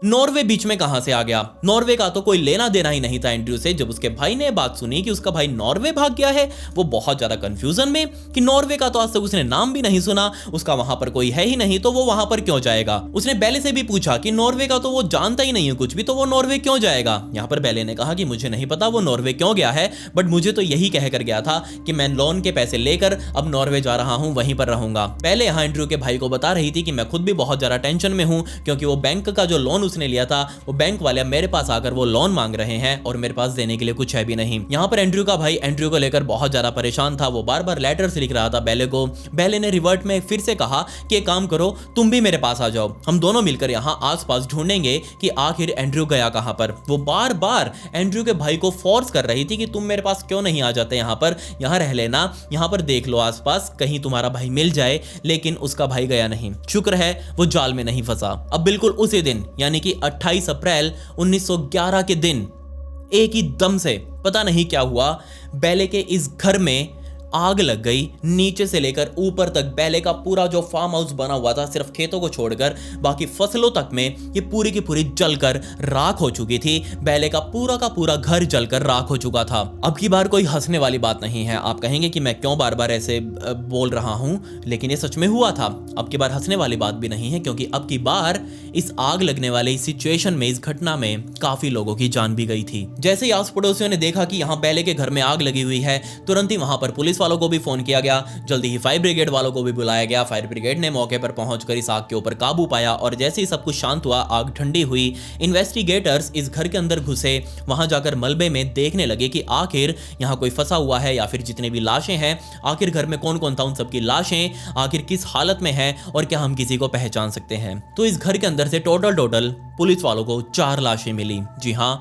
नॉर्वे बीच में कहां से आ गया? नॉर्वे का तो कोई लेना देना ही नहीं था एंड्रयू से। जब उसके भाई ने बात सुनी कि उसका भाई नॉर्वे भाग गया है, वो बहुत ज्यादा कंफ्यूजन में कि नॉर्वे का तो आज तक उसने नाम भी नहीं सुना, उसका वहां पर कोई है ही नहीं, तो वो वहां पर क्यों जाएगा। उसने बेले से भी पूछा कि नॉर्वे का तो वो जानता ही नहीं है कुछ भी, तो वो नॉर्वे क्यों जाएगा। यहाँ पर बेले ने कहा कि मुझे नहीं पता वो नॉर्वे क्यों गया है, बट मुझे तो यही कहकर गया था कि मैं लोन के पैसे लेकर अब नॉर्वे जा रहा हूं, वहीं पर रहूंगा। पहले यहाँ एंड्रयू के भाई को बता रही थी कि मैं खुद भी बहुत ज्यादा टेंशन में हूं, क्योंकि वो बैंक का जो लोन उसने लिया था, वो बैंक वाले मेरे पास आकर वो लोन मांग रहे हैं और मेरे पास देने के लिए कुछ है भी नहीं। यहाँ पर एंड्रयू का भाई एंड्रयू को लेकर बहुत ज्यादा परेशान था। वो बार बार लेटर्स लिख रहा था बेले को। बेले ने रिवर्ट में फिर से कहा कि एक काम करो, तुम भी मेरे पास आ जाओ, हम दोनों मिलकर यहाँ आसपास ढूंढेंगे कि आखिर एंड्रयू गया कहां पर। वो बार बार एंड्रयू के भाई को फोर्स कर रही थी कि तुम मेरे पास क्यों नहीं आ जाते, यहाँ पर यहाँ रह लेना, यहाँ पर देख लो आसपास, कहीं तुम्हारा भाई मिल जाए। लेकिन उसका भाई गया नहीं। शुक्र है वो जाल में नहीं फंसा। अब बिल्कुल उसी दिन यानी कि 28 अप्रैल 1911 के दिन एक ही दम से पता नहीं क्या हुआ, बेले के इस घर में आग लग गई। नीचे से लेकर ऊपर तक बेले का पूरा जो फार्म हाउस बना हुआ था, सिर्फ खेतों को छोड़कर बाकी फसलों तक में, ये पूरी की पूरी जलकर राख हो चुकी थी। बेले का पूरा घर जलकर राख हो चुका था। अब की बार कोई हंसने वाली बात नहीं है। आप कहेंगे कि मैं क्यों बार बार ऐसे बोल रहा हूं, लेकिन ये सच में हुआ था। अब की बार हंसने वाली बात भी नहीं है, क्योंकि अब की बार इस आग लगने वाले सिचुएशन में, इस घटना में काफी लोगों की जान भी गई थी। जैसे ही आस पड़ोसियों ने देखा कि यहाँ बेले के घर में आग लगी हुई है, तुरंत ही वहां पर पुलिस वालों को भी फोन किया गया। जल्दी ही फायर ब्रिगेड वालों को भी बुलाया गया। फायर ब्रिगेड ने मौके पर पहुंचकर इस आग के ऊपर काबू पाया और जैसे ही सब कुछ शांत हुआ, आग ठंडी हुई, इन्वेस्टिगेटर्स इस घर के अंदर घुसे। वहां जाकर मलबे में देखने लगे कि आखिर यहां कोई फंसा हुआ है या फिर जितने भी लाशें हैं, आखिर घर में कौन कौन था, उन सबकी लाशें आखिर किस हालत में है और क्या हम किसी को पहचान सकते हैं। तो इस घर के अंदर से टोटल पुलिस वालों को 4 लाशें मिली। जी हाँ,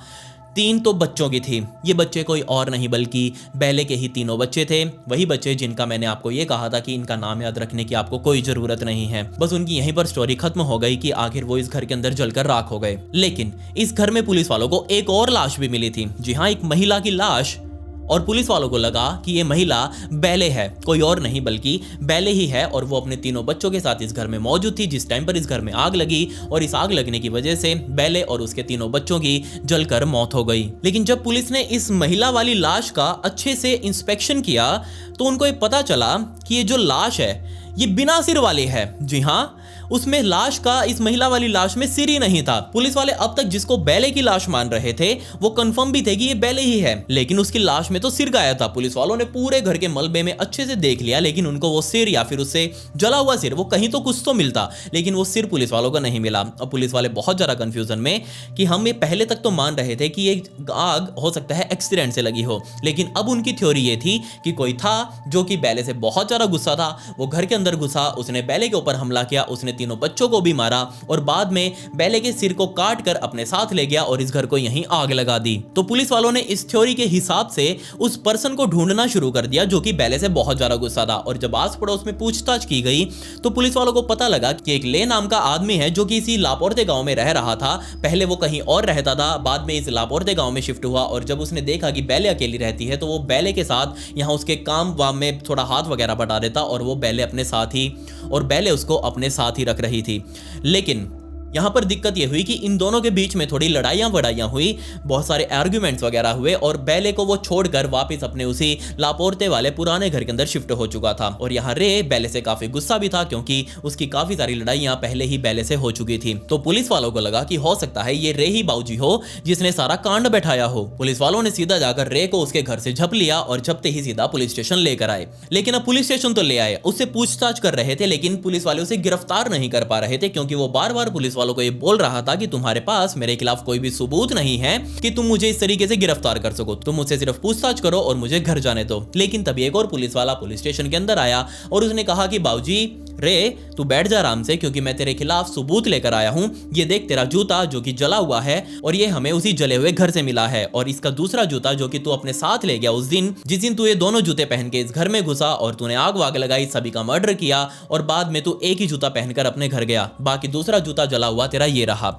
3 तो बच्चों की थी। ये बच्चे कोई और नहीं बल्कि बेले के ही तीनों बच्चे थे। वही बच्चे जिनका मैंने आपको ये कहा था कि इनका नाम याद रखने की आपको कोई जरूरत नहीं है। बस उनकी यहीं पर स्टोरी खत्म हो गई कि आखिर वो इस घर के अंदर जलकर राख हो गए। लेकिन इस घर में पुलिस वालों को एक और लाश भी मिली थी। जी हाँ, एक महिला की लाश। और पुलिस वालों को लगा कि ये महिला बेले है, कोई और नहीं बल्कि बेले ही है। और वो अपने तीनों बच्चों के साथ इस घर में मौजूद थी जिस टाइम पर इस घर में आग लगी। और इस आग लगने की वजह से बेले और उसके तीनों बच्चों की जलकर मौत हो गई। लेकिन जब पुलिस ने इस महिला वाली लाश का अच्छे से इंस्पेक्शन किया तो उनको ये पता चला कि ये जो लाश है ये बिना सिर वाली है। जी हाँ, उसमें लाश का, इस महिला वाली लाश में सिर ही नहीं था। पुलिस वाले अब तक जिसको बेले की लाश मान रहे थे वो कंफर्म भी थे कि ये बेले ही है, लेकिन उसकी लाश में तो सिर गायब था। पुलिस वालों ने पूरे घर के मलबे में अच्छे से देख लिया, लेकिन उनको वो सिर या फिर उससे जला हुआ सिर, वो कहीं तो कुछ तो मिलता, लेकिन वो सिर पुलिस वालों को नहीं मिला। अब पुलिस वाले बहुत ज्यादा कंफ्यूजन में कि हम ये पहले तक तो मान रहे थे कि ये आग हो सकता है एक्सीडेंट से लगी हो, लेकिन अब उनकी थ्योरी ये थी कि कोई था जो कि बेले से बहुत ज्यादा गुस्सा था। वो घर के अंदर घुसा, उसने बेले के ऊपर हमला किया, उसने तीनों बच्चों को भी मारा और बाद में बेले के सिर को काट कर अपने साथ ले गया और इस घर को यहीं आग लगा दी। तो पुलिस वालों ने इस थ्योरी के हिसाब से उस पर्सन को ढूंढना शुरू कर दिया जो कि बेले से बहुत ज्यादा गुस्सा था। और जब आस पड़ोस में पूछताछ की गई तो पुलिस वालों को पता लगा कि एक ले नाम का आदमी है जो कि इसी लापोर्ते गांव में रह रहा था। पहले वो कहीं और रहता था, बाद में इस लापोर्ते गांव में शिफ्ट हुआ और जब उसने देखा कि बेले अकेली रहती है तो वो बेले के साथ यहाँ उसके काम वाम में थोड़ा हाथ वगैरह बटा देता और वो बेले अपने साथ ही, और बेले उसको अपने साथ ही रख रही थी। लेकिन यहाँ पर दिक्कत ये हुई कि इन दोनों के बीच में थोड़ी लड़ाइयाँ हुई, बहुत सारे आर्ग्यूमेंट्स वगैरह हुए और बेले को वो छोड़कर वापस अपने उसी लापोर्ते वाले पुराने घर के अंदर शिफ्ट हो चुका था। और यहाँ रे बेले से काफी गुस्सा भी था क्योंकि उसकी काफी सारी लड़ाइयाँ पहले ही बेले से हो चुकी थी। तो पुलिस वालों को लगा कि हो सकता है ये रे ही बाऊजी हो जिसने सारा कांड बैठाया हो। पुलिस वालों ने सीधा जाकर रे को उसके घर से झप लिया और झपते ही सीधा पुलिस स्टेशन लेकर आए। लेकिन अब पुलिस स्टेशन तो ले आए, उससे पूछताछ कर रहे थे, लेकिन पुलिस वाले उसे गिरफ्तार नहीं कर पा रहे थे क्योंकि वो बार बार पुलिस वालों को ये बोल रहा था कि तुम्हारे पास मेरे खिलाफ कोई भी सबूत नहीं है कि तुम मुझे इस तरीके से गिरफ्तार कर सको, तुम मुझसे सिर्फ पूछताछ करो और मुझे घर जाने दो। लेकिन तभी एक और पुलिस वाला पुलिस स्टेशन के अंदर आया और उसने कहा कि बाबूजी रे तू बैठ जा आराम से क्योंकि मैं तेरे खिलाफ सबूत लेकर आया हूं। ये देख तेरा जूता जो कि जला हुआ है और ये हमें उसी जले हुए घर से मिला है, और इसका दूसरा जूता जो कि तू अपने साथ ले गया उस दिन, जिस दिन तू ये दोनों जूते पहन के इस घर में घुसा और तूने आग वाग लगाई, सभी का मर्डर किया और बाद में तू एक ही जूता पहनकर अपने घर गया, बाकी दूसरा जूता जला हुआ तेरा ये रहा।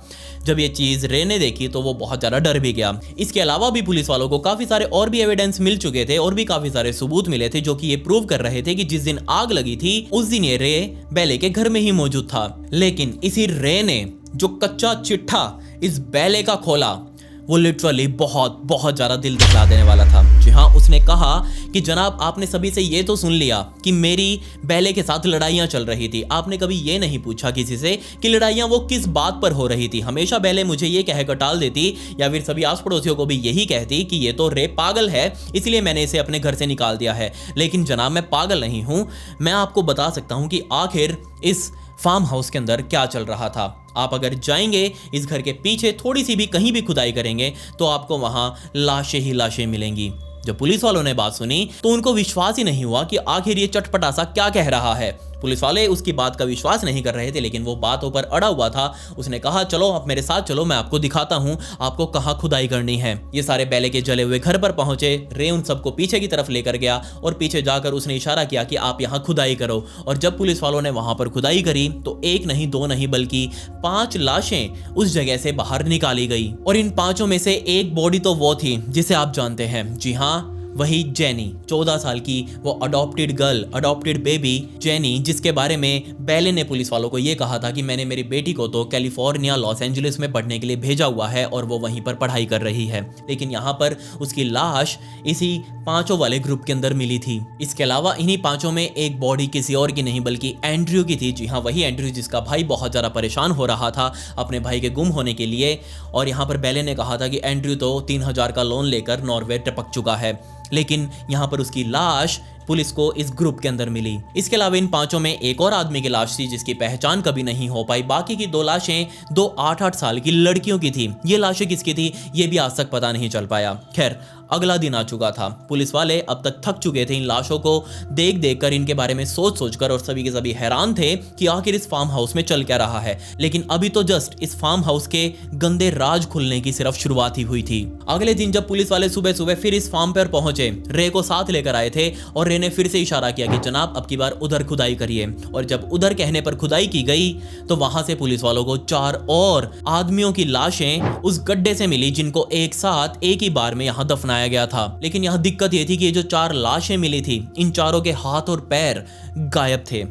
जब ये चीज रे ने देखी तो वो बहुत ज्यादा डर भी गया। इसके अलावा भी पुलिस वालों को काफी सारे और भी एविडेंस मिल चुके थे और भी काफी सारे सबूत मिले थे जो कि ये प्रूव कर रहे थे कि जिस दिन आग लगी थी उस दिन ये रे बेले के घर में ही मौजूद था। लेकिन इसी रे ने जो कच्चा चिट्ठा इस बैले का खोला वो लिटरली बहुत बहुत ज़्यादा दिल दिखला देने वाला था। जी हाँ, उसने कहा कि जनाब आपने सभी से ये तो सुन लिया कि मेरी बैले के साथ लड़ाइयाँ चल रही थी। आपने कभी ये नहीं पूछा किसी से कि लड़ाइयाँ वो किस बात पर हो रही थी। हमेशा बैले मुझे ये कहकर टाल देती या फिर सभी आस पड़ोसियों को भी यही कहती कि ये तो रे पागल है, इसलिए मैंने इसे अपने घर से निकाल दिया है। लेकिन जनाब मैं पागल नहीं हूँ, मैं आपको बता सकता हूँ कि आखिर इस फार्म हाउस के अंदर क्या चल रहा था। आप अगर जाएंगे इस घर के पीछे थोड़ी सी भी कहीं भी खुदाई करेंगे तो आपको वहां लाशें ही लाशें मिलेंगी। जब पुलिस वालों ने बात सुनी तो उनको विश्वास ही नहीं हुआ कि आखिर ये चटपटा सा क्या कह रहा है। पुलिस वाले उसकी बात का विश्वास नहीं कर रहे थे, लेकिन वो बातों पर अड़ा हुआ था। उसने कहा चलो आप मेरे साथ चलो, मैं आपको दिखाता हूँ आपको कहाँ खुदाई करनी है। ये सारे बैले के जले हुए घर पर पहुंचे। रे उन सबको पीछे की तरफ लेकर गया और पीछे जाकर उसने इशारा किया कि आप यहाँ खुदाई करो। और जब पुलिस वालों ने वहां पर खुदाई करी तो एक नहीं दो नहीं बल्कि 5 लाशें उस जगह से बाहर निकाली गई। और इन 5 में से एक बॉडी तो वो थी जिसे आप जानते हैं। जी हाँ, वही जेनी, 14 साल की वो adopted girl, adopted baby jenny, जिसके बारे में बैले ने पुलिस वालों को ये कहा था कि मैंने मेरी बेटी को तो कैलिफोर्निया लॉस एंजलिस में पढ़ने के लिए भेजा हुआ है और वो वहीं पर पढ़ाई कर रही है। लेकिन यहाँ पर उसकी लाश इसी 5 वाले ग्रुप के अंदर मिली थी। इसके अलावा इन्हीं 5 में एक बॉडी किसी और की नहीं बल्कि एंड्रयू की थी। जी हाँ, वही एंड्रयू जिसका भाई बहुत ज़्यादा परेशान हो रहा था अपने भाई के गुम होने के लिए। और यहाँ पर बैले ने कहा था कि एंड्रयू तो 3000 का लोन लेकर नॉर्वे टपक चुका है, लेकिन यहाँ पर उसकी लाश पुलिस को इस ग्रुप के अंदर मिली। इसके अलावा इन 5 में एक और आदमी की लाश थी जिसकी पहचान कभी नहीं हो पाई। बाकी की 2 लाशें 2 8-8 साल की लड़कियों की थी। ये लाशें किसकी थी ये भी आज तक पता नहीं चल पाया। खैर, अगला दिन आ चुका था। पुलिस वाले अब तक थक चुके थे इन लाशों को देख देख कर, इनके बारे में सोच सोच कर, और सभी के सभी हैरान थे कि आखिर इस फार्म हाउस में चल क्या रहा है। लेकिन अभी तो जस्ट इस फार्म हाउस के गंदे राज खुलने की सिर्फ शुरुआत ही हुई थी। अगले दिन जब पुलिस वाले सुबह सुबह फिर इस फार्म पर पहुंचे, रे को साथ लेकर आए थे और रे ने फिर से इशारा किया कि जनाब अब की बार उधर खुदाई करिए। और जब उधर कहने पर खुदाई की गई तो वहां से पुलिस वालों को 4 और आदमियों की लाशें उस गड्ढे से मिली जिनको एक साथ एक ही बार में यहां दफनाया गया था। लेकिन यहां दिक्कत यह थी कि ये जो 4 लाशें मिली थी, इन चारों के हाथ और पैर गायब थे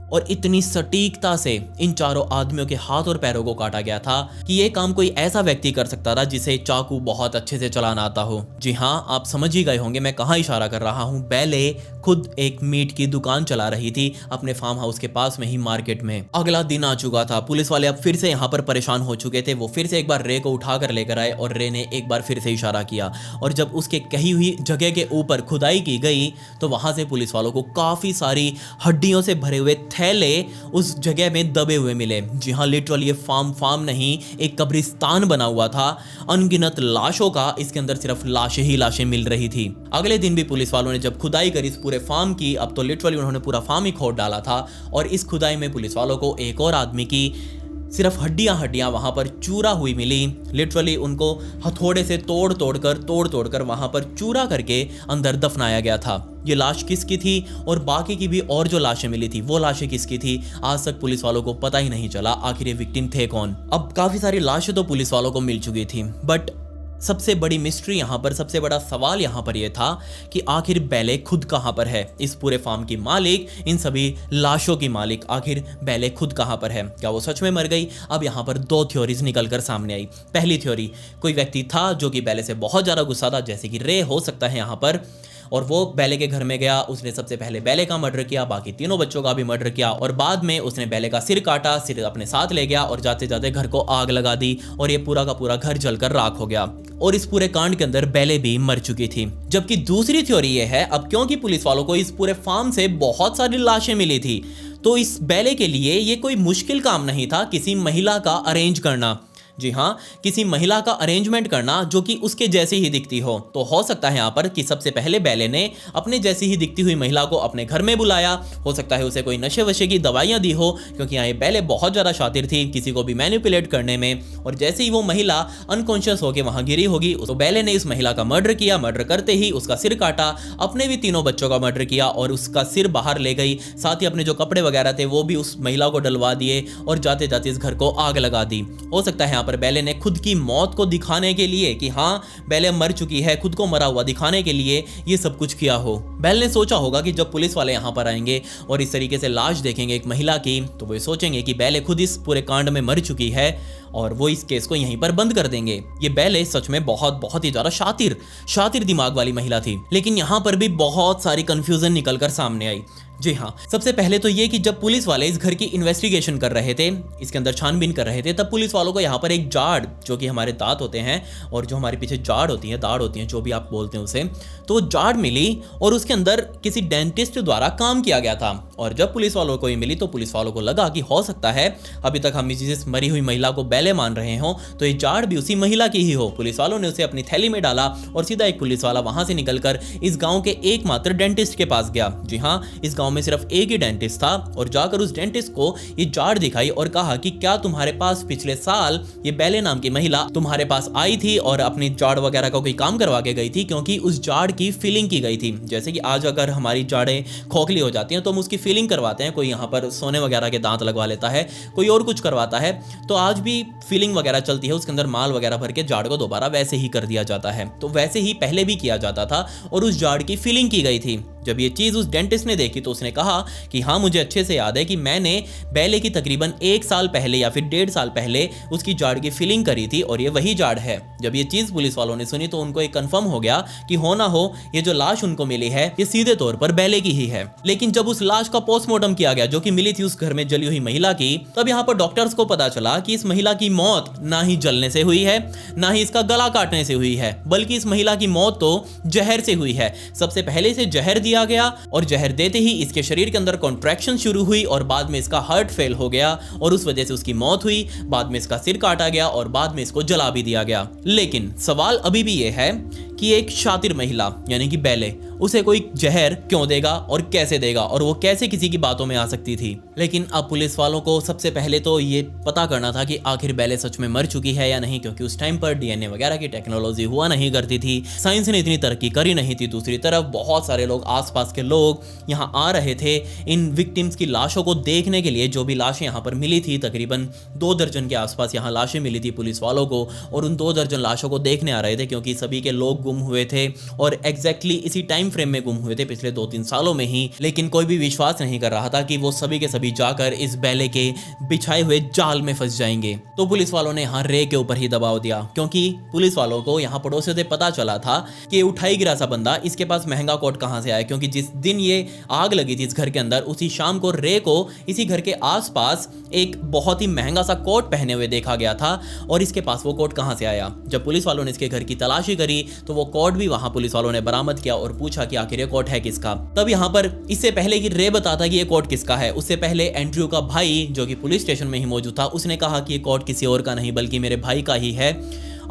और इतनी सटीकता से इन चारों आदमियों के हाथ और पैरों को काटा गया था कि ये काम कोई ऐसा व्यक्ति कर सकता था जिसे चाकू बहुत अच्छे से चलाना आता हो। जी हाँ, आप समझ ही गए होंगे मैं कहाँ इशारा कर रहा हूँ। बैले खुद एक मीट की दुकान चला रही थी अपने फार्म हाउस के पास में ही मार्केट में। अगला दिन आ चुका था। पुलिस वाले अब फिर से यहाँ पर परेशान हो चुके थे। वो फिर से एक बार रे को उठा कर लेकर आए और रे ने एक बार फिर से इशारा किया। और जब उसके कही हुई जगह के ऊपर खुदाई की गई तो वहां से पुलिस वालों को काफी सारी हड्डियों से भरे हुए थैले उस जगह में दबे हुए मिले। जी हाँ, लिटरली ये फार्म नहीं, एक कब्रिस्तान बना हुआ था। अनगिनत लाशों का इसके अंदर सिर्फ लाशें ही लाशें मिल रही थी। अगले दिन भी पुलिस वालों ने जब खुदाई करी इस पूरे फार्म की, अब तो लिटरली उन्होंने पूरा फार्म ही खोद डाला था। और इस खुदाई में पुलिस वालों को एक और आदमी की सिर्फ हड्डियां वहां पर चूरा हुई मिली। लिटरली उनको हथौड़े से तोड़ तोड़ कर वहां पर चूरा करके अंदर दफनाया गया था। ये लाश किसकी थी और बाकी की भी और जो लाशें मिली थी वो लाशें किसकी थी, आज तक पुलिस वालों को पता ही नहीं चला आखिर ये विक्टिम थे कौन। अब काफी सारी लाशें तो पुलिस वालों को मिल चुकी थी, बट सबसे बड़ी मिस्ट्री यहाँ पर, सबसे बड़ा सवाल यहाँ पर यह था कि आखिर बैले खुद कहाँ पर है। इस पूरे फार्म की मालिक, इन सभी लाशों की मालिक, आखिर बैले खुद कहाँ पर है। क्या वो सच में मर गई? अब यहाँ पर 2 थ्योरीज निकल कर सामने आई। पहली थ्योरी, कोई व्यक्ति था जो कि बैले से बहुत ज़्यादा गुस्सा था, जैसे कि रे हो सकता है यहाँ पर, और वो बैले के घर में गया। उसने सबसे पहले बैले का मर्डर किया, बाकी तीनों बच्चों का भी मर्डर किया और बाद में उसने बैले का सिर काटा, सिर अपने साथ ले गया और जाते जाते घर को आग लगा दी और ये पूरा का पूरा घर जलकर राख हो गया। और इस पूरे कांड के अंदर बैले भी मर चुकी थी। जबकि दूसरी थ्योरी ये है, अब क्योंकि पुलिस वालों को इस पूरे फार्म से बहुत सारी लाशें मिली थी तो इस बैले के लिए ये कोई मुश्किल काम नहीं था किसी महिला का अरेंज करना। जी हाँ, किसी महिला का अरेंजमेंट करना जो कि उसके जैसी ही दिखती हो। तो हो सकता है यहाँ पर कि सबसे पहले बैले ने अपने जैसी ही दिखती हुई महिला को अपने घर में बुलाया। हो सकता है उसे कोई नशे वशे की दवाइयाँ दी हो, क्योंकि यहाँ ये बैले बहुत ज़्यादा शातिर थी किसी को भी मैनिपुलेट करने में। और जैसे ही वो महिला अनकॉन्शियस होकर वहाँ गिरी होगी तो बैले ने इस महिला का मर्डर किया। मर्डर करते ही उसका सिर काटा, अपने भी तीनों बच्चों का मर्डर किया और उसका सिर बाहर ले गई। साथ ही अपने जो कपड़े वगैरह थे वो भी उस महिला को डलवा दिए और जाते जाते इस घर को आग लगा दी। हो सकता है पर बैले ने खुद की मौत को दिखाने के लिए कि हाँ बैले मर चुकी है, खुद को मरा हुआ दिखाने के लिए ये सब कुछ किया हो। बेल ने सोचा होगा कि जब पुलिस वाले यहाँ पर आएंगे और इस तरीके से लाश देखेंगे एक महिला की, तो वो सोचेंगे कि बेले खुद इस पूरे कांड में मर चुकी है और वो इस केस को यहीं पर बंद कर देंगे। ये बेले सच में बहुत ही ज्यादा शातिर दिमाग वाली महिला थी। लेकिन यहाँ पर भी बहुत सारी कंफ्यूजन निकल कर सामने आई। जी हाँ, सबसे पहले तो ये कि जब पुलिस वाले इस घर की इन्वेस्टिगेशन कर रहे थे, इसके अंदर छानबीन कर रहे थे, तब पुलिस वालों को यहाँ पर एक जाड़, जो कि हमारे दांत होते हैं और जो हमारे पीछे जाड़ होती है, दाढ़ होती है, जो भी आप बोलते हैं उसे, तो जाड़ मिली और उसके अंदर किसी डेंटिस्ट द्वारा काम किया गया था। और जब पुलिस वालों को ये मिली तो पुलिस वालों को लगा कि हो सकता है अभी तक हम जिस मरी हुई महिला को बेले मान रहे हो तो ये जाड़ भी उसी महिला की ही हो। पुलिस वालों ने उसे अपनी थैली में डाला और सीधा एक पुलिस वाला वहां से निकलकर इस गांव के एकमात्र डेंटिस्ट के पास गया। जी हाँ, इस गांव में सिर्फ एक ही डेंटिस्ट था और जाकर उस डेंटिस्ट को ये जाड़ दिखाई और कहा कि क्या तुम्हारे पास पिछले साल ये बेले नाम की महिला तुम्हारे पास आई थी और अपनी जाड़ वगैरह का कोई काम करवा के गई थी, क्योंकि उस जाड़ की फिलिंग की गई थी। जैसे कि आज अगर हमारी जाड़ें खोखली हो जाती हैं तो हम उसकी फिलिंग करवाते हैं, कोई यहाँ पर सोने वगैरह के दांत लगवा लेता है, कोई और कुछ करवाता है, तो आज भी फिलिंग वगैरह चलती है, उसके अंदर माल वगैरह भर के जाड़ को दोबारा वैसे ही कर दिया जाता है। तो वैसे ही पहले भी किया जाता था और उस जाड़ की फिलिंग की गई थी। जब ये चीज़ उस डेंटिस्ट ने देखी तो उसने कहा कि हाँ, मुझे अच्छे से याद है कि मैंने बेले की तकरीबन 1 साल पहले या फिर 1.5 साल पहले उसकी जाड़ की फिलिंग करी थी और ये वही जाड़ है। जब ये चीज़ पुलिस वालों ने सुनी तो उनको एक कंफर्म हो गया कि हो ना हो ये जो लाश उनको मिली है ये सीधे तौर पर बेले की ही है। लेकिन जब उस लाश का पोस्टमार्टम किया गया जो कि मिली थी उस घर में जली हुई महिला की, तब यहाँ पर डॉक्टर्स को पता चला कि इस महिला की मौत ना ही जलने से हुई है, ना ही इसका गला काटने से हुई है, बल्कि इस महिला की मौत तो जहर से हुई है। सबसे पहले इसे जहर दिया गया और जहर देते ही इसके शरीर के अंदर कॉन्ट्रैक्शन शुरू हुई और बाद में इसका हार्ट फेल हो गया और उस वजह से उसकी मौत हुई। बाद में इसका सिर काटा गया और बाद में इसको जला भी दिया गया। लेकिन सवाल अभी भी यह है कि एक शातिर महिला यानी कि बेले, उसे कोई जहर क्यों देगा और कैसे देगा और वो कैसे किसी की बातों में आ सकती थी। लेकिन अब पुलिस वालों को सबसे पहले तो ये पता करना था कि आखिर बेले सच में मर चुकी है या नहीं, क्योंकि उस टाइम पर डीएनए वगैरह की टेक्नोलॉजी हुआ नहीं करती थी, साइंस ने इतनी तरक्की करी नहीं थी। दूसरी तरफ बहुत सारे लोग, आसपास के लोग यहाँ आ रहे थे इन विक्टिम्स की लाशों को देखने के लिए। जो भी लाशें यहाँ पर मिली थी, तकरीबन 2 दर्जन के आसपास यहाँ लाशें मिली थी पुलिस वालों को, और उन 2 दर्जन लाशों को देखने आ रहे थे क्योंकि सभी के लोग गुम हुए थे और एग्जैक्टली इसी टाइम फ्रेम में गुम हुए थे, पिछले 2-3 सालों में ही। लेकिन कोई भी विश्वास नहीं कर रहा था कि वो सभी के सभी जाकर इस बेले के बिछाए हुए जाल में फंस जाएंगे। तो पुलिस वालों ने यहाँ रे के ऊपर ही दबाव दिया, क्योंकि पुलिस वालों को यहाँ पड़ोसियों से पता चला था कि उठाई गिरा सा बंदा, इसके पास महंगा कोट कहाँ से आया, क्योंकि जिस दिन ये आग लगी थी इस घर के अंदर, उसी शाम को रे को इसी घर के आसपास एक बहुत ही महंगा सा कोट पहने हुए देखा गया था और इसके पास वो कोट कहाँ से आया। जब पुलिस वालों ने इसके घर की तलाशी करी तो वो कोट भी वहां पुलिस वालों ने बरामद किया और पूछा कि आखिर ये कोट है किसका। तब यहाँ पर इससे पहले कि रे बताता कि ये कोट किसका है, उससे पहले एंड्रयू का भाई जो कि पुलिस स्टेशन में ही मौजूद था, उसने कहा कि ये कोट किसी और का नहीं बल्कि मेरे भाई का ही है।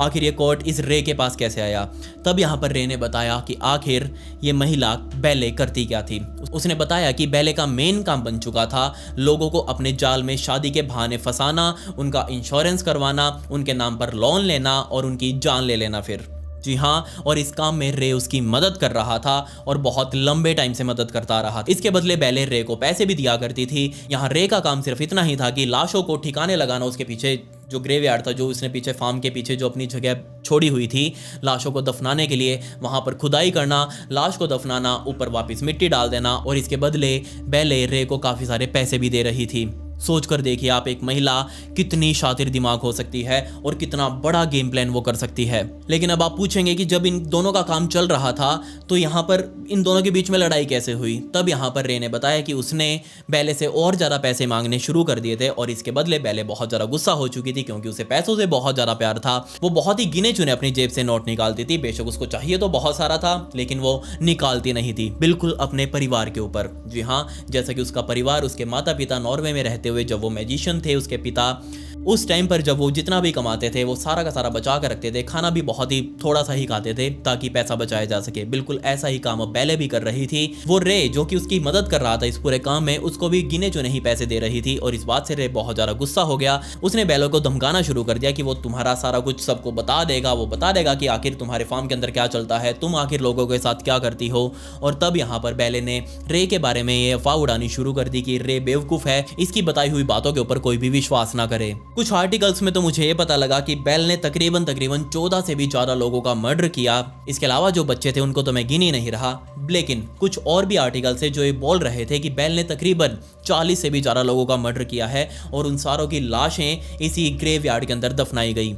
आखिर ये कोट इस रे के पास कैसे आया। तब यहाँ पर रे ने बताया कि आखिर ये महिला बेले करती क्या थी। उसने बताया कि बेले का मेन काम बन चुका था लोगों को अपने जाल में शादी के बहाने फंसाना, उनका इंश्योरेंस करवाना, उनके नाम पर लोन लेना और उनकी जान ले लेना फिर। जी हाँ, और इस काम में रे उसकी मदद कर रहा था और बहुत लंबे टाइम से मदद करता रहा। इसके बदले बेले रे को पैसे भी दिया करती थी। यहाँ रे का काम सिर्फ इतना ही था कि लाशों को ठिकाने लगाना, उसके पीछे जो ग्रेवयार्ड था, जो उसने पीछे फार्म के पीछे जो अपनी जगह छोड़ी हुई थी लाशों को दफनाने के लिए, वहां पर खुदाई करना, लाश को दफनाना, ऊपर वापस मिट्टी डाल देना और इसके बदले बेले रे को काफ़ी सारे पैसे भी दे रही थी। सोच कर देखिए आप, एक महिला कितनी शातिर दिमाग हो सकती है और कितना बड़ा गेम प्लान वो कर सकती है। लेकिन अब आप पूछेंगे कि जब इन दोनों का काम चल रहा था तो यहाँ पर इन दोनों के बीच में लड़ाई कैसे हुई। तब यहाँ पर रे ने बताया कि उसने बेले से और ज़्यादा पैसे मांगने शुरू कर दिए थे और इसके बदले बेले बहुत ज़्यादा गुस्सा हो चुकी थी, क्योंकि उसे पैसों से बहुत ज़्यादा प्यार था। वो बहुत ही गिने चुने अपनी जेब से नोट निकालती थी, बेशक उसको चाहिए तो बहुत सारा था लेकिन वो निकालती नहीं थी, बिल्कुल अपने परिवार के ऊपर। जी हाँ, जैसा कि उसका परिवार, उसके माता पिता नॉर्वे में रहते हुए, जब वो मैजिशियन थे, उसके पिता उस टाइम पर जब वो जितना भी कमाते थे वो सारा का सारा बचा कर रखते थे, खाना भी बहुत ही थोड़ा सा ही खाते थे ताकि पैसा बचाया जा सके। बिल्कुल ऐसा ही काम अब बेले भी कर रही थी। वो रे जो कि उसकी मदद कर रहा था इस पूरे काम में, उसको भी गिने चुने ही पैसे दे रही थी और इस बात से रे बहुत ज्यादा गुस्सा हो गया। उसने बेले को धमकाना शुरू कर दिया कि वो तुम्हारा सारा कुछ सबको बता देगा, वो बता देगा कि आखिर तुम्हारे फार्म के अंदर क्या चलता है, तुम आखिर लोगों के साथ क्या करती हो। और तब यहाँ पर बेले ने रे के बारे में ये अफवाह उड़ानी शुरू कर दी कि रे बेवकूफ है, इसकी बताई हुई बातों के ऊपर कोई भी विश्वास ना करे। कुछ आर्टिकल्स में तो मुझे ये पता लगा कि बेल ने तकरीबन 14 से भी ज़्यादा लोगों का मर्डर किया। इसके अलावा जो बच्चे थे उनको तो मैं गिन ही नहीं रहा, लेकिन कुछ और भी आर्टिकल्स है जो ये बोल रहे थे कि बेल ने तकरीबन 40 से भी ज़्यादा लोगों का मर्डर किया है और उन सारों की लाशें इसी ग्रेवयार्ड के अंदर दफनाई गई।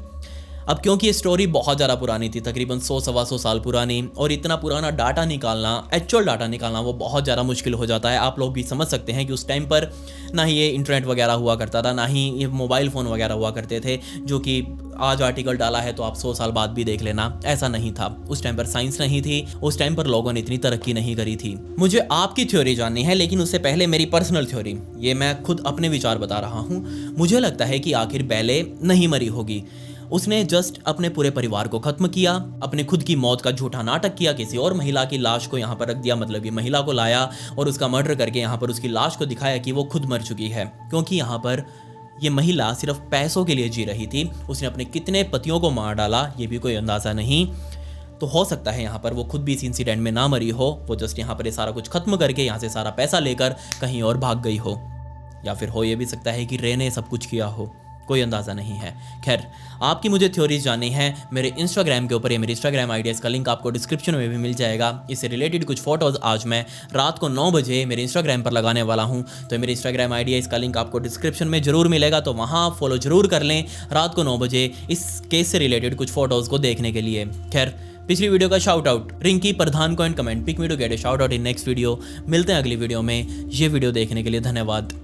अब क्योंकि ये स्टोरी बहुत ज़्यादा पुरानी थी, तकरीबन 100-125 साल पुरानी, और इतना पुराना डाटा निकालना, एक्चुअल डाटा निकालना वो बहुत ज़्यादा मुश्किल हो जाता है। आप लोग भी समझ सकते हैं कि उस टाइम पर ना ही ये इंटरनेट वगैरह हुआ करता था, ना ही ये मोबाइल फ़ोन वगैरह हुआ करते थे, जो कि आज आर्टिकल डाला है तो आप 100 साल बाद भी देख लेना, ऐसा नहीं था। उस टाइम पर साइंस नहीं थी, उस टाइम पर लोगों ने इतनी तरक्की नहीं करी थी। मुझे आपकी थ्योरी जाननी है, लेकिन उससे पहले मेरी पर्सनल थ्योरी, ये मैं खुद अपने विचार बता रहा हूँ। मुझे लगता है कि आखिर बेले नहीं मरी होगी, उसने जस्ट अपने पूरे परिवार को खत्म किया, अपने खुद की मौत का झूठा नाटक किया, किसी और महिला की लाश को यहाँ पर रख दिया, मतलब कि महिला को लाया और उसका मर्डर करके यहाँ पर उसकी लाश को दिखाया कि वो खुद मर चुकी है। क्योंकि यहाँ पर ये महिला सिर्फ पैसों के लिए जी रही थी, उसने अपने कितने पतियों को मार डाला ये भी कोई अंदाज़ा नहीं। तो हो सकता है यहाँ पर वो खुद भी इस इंसिडेंट में ना मरी हो, वो जस्ट यहाँ पर ये सारा कुछ खत्म करके यहाँ से सारा पैसा लेकर कहीं और भाग गई हो, या फिर हो ये भी सकता है कि रे ने सब कुछ किया हो, कोई अंदाज़ा नहीं है। खैर, आपकी मुझे थ्योरीज जाननी है मेरे इंस्टाग्राम के ऊपर, या मेरी इंस्टाग्राम आईडी, इसका लिंक आपको डिस्क्रिप्शन में भी मिल जाएगा। इससे रिलेटेड कुछ फोटोज़ आज मैं रात को 9 बजे मेरे इंस्टाग्राम पर लगाने वाला हूं, तो मेरी इंस्टाग्राम आईडी है, इसका लिंक आपको डिस्क्रिप्शन में जरूर मिलेगा, तो वहाँ फॉलो जरूर कर लें रात को 9 बजे इस केस से रिलेटेड कुछ फोटोज़ को देखने के लिए। खैर, पिछली वीडियो का शाउट आउट रिंकी प्रधान को and comment pick me to get a shout out in next video. मिलते हैं अगली वीडियो में। ये वीडियो देखने के लिए धन्यवाद।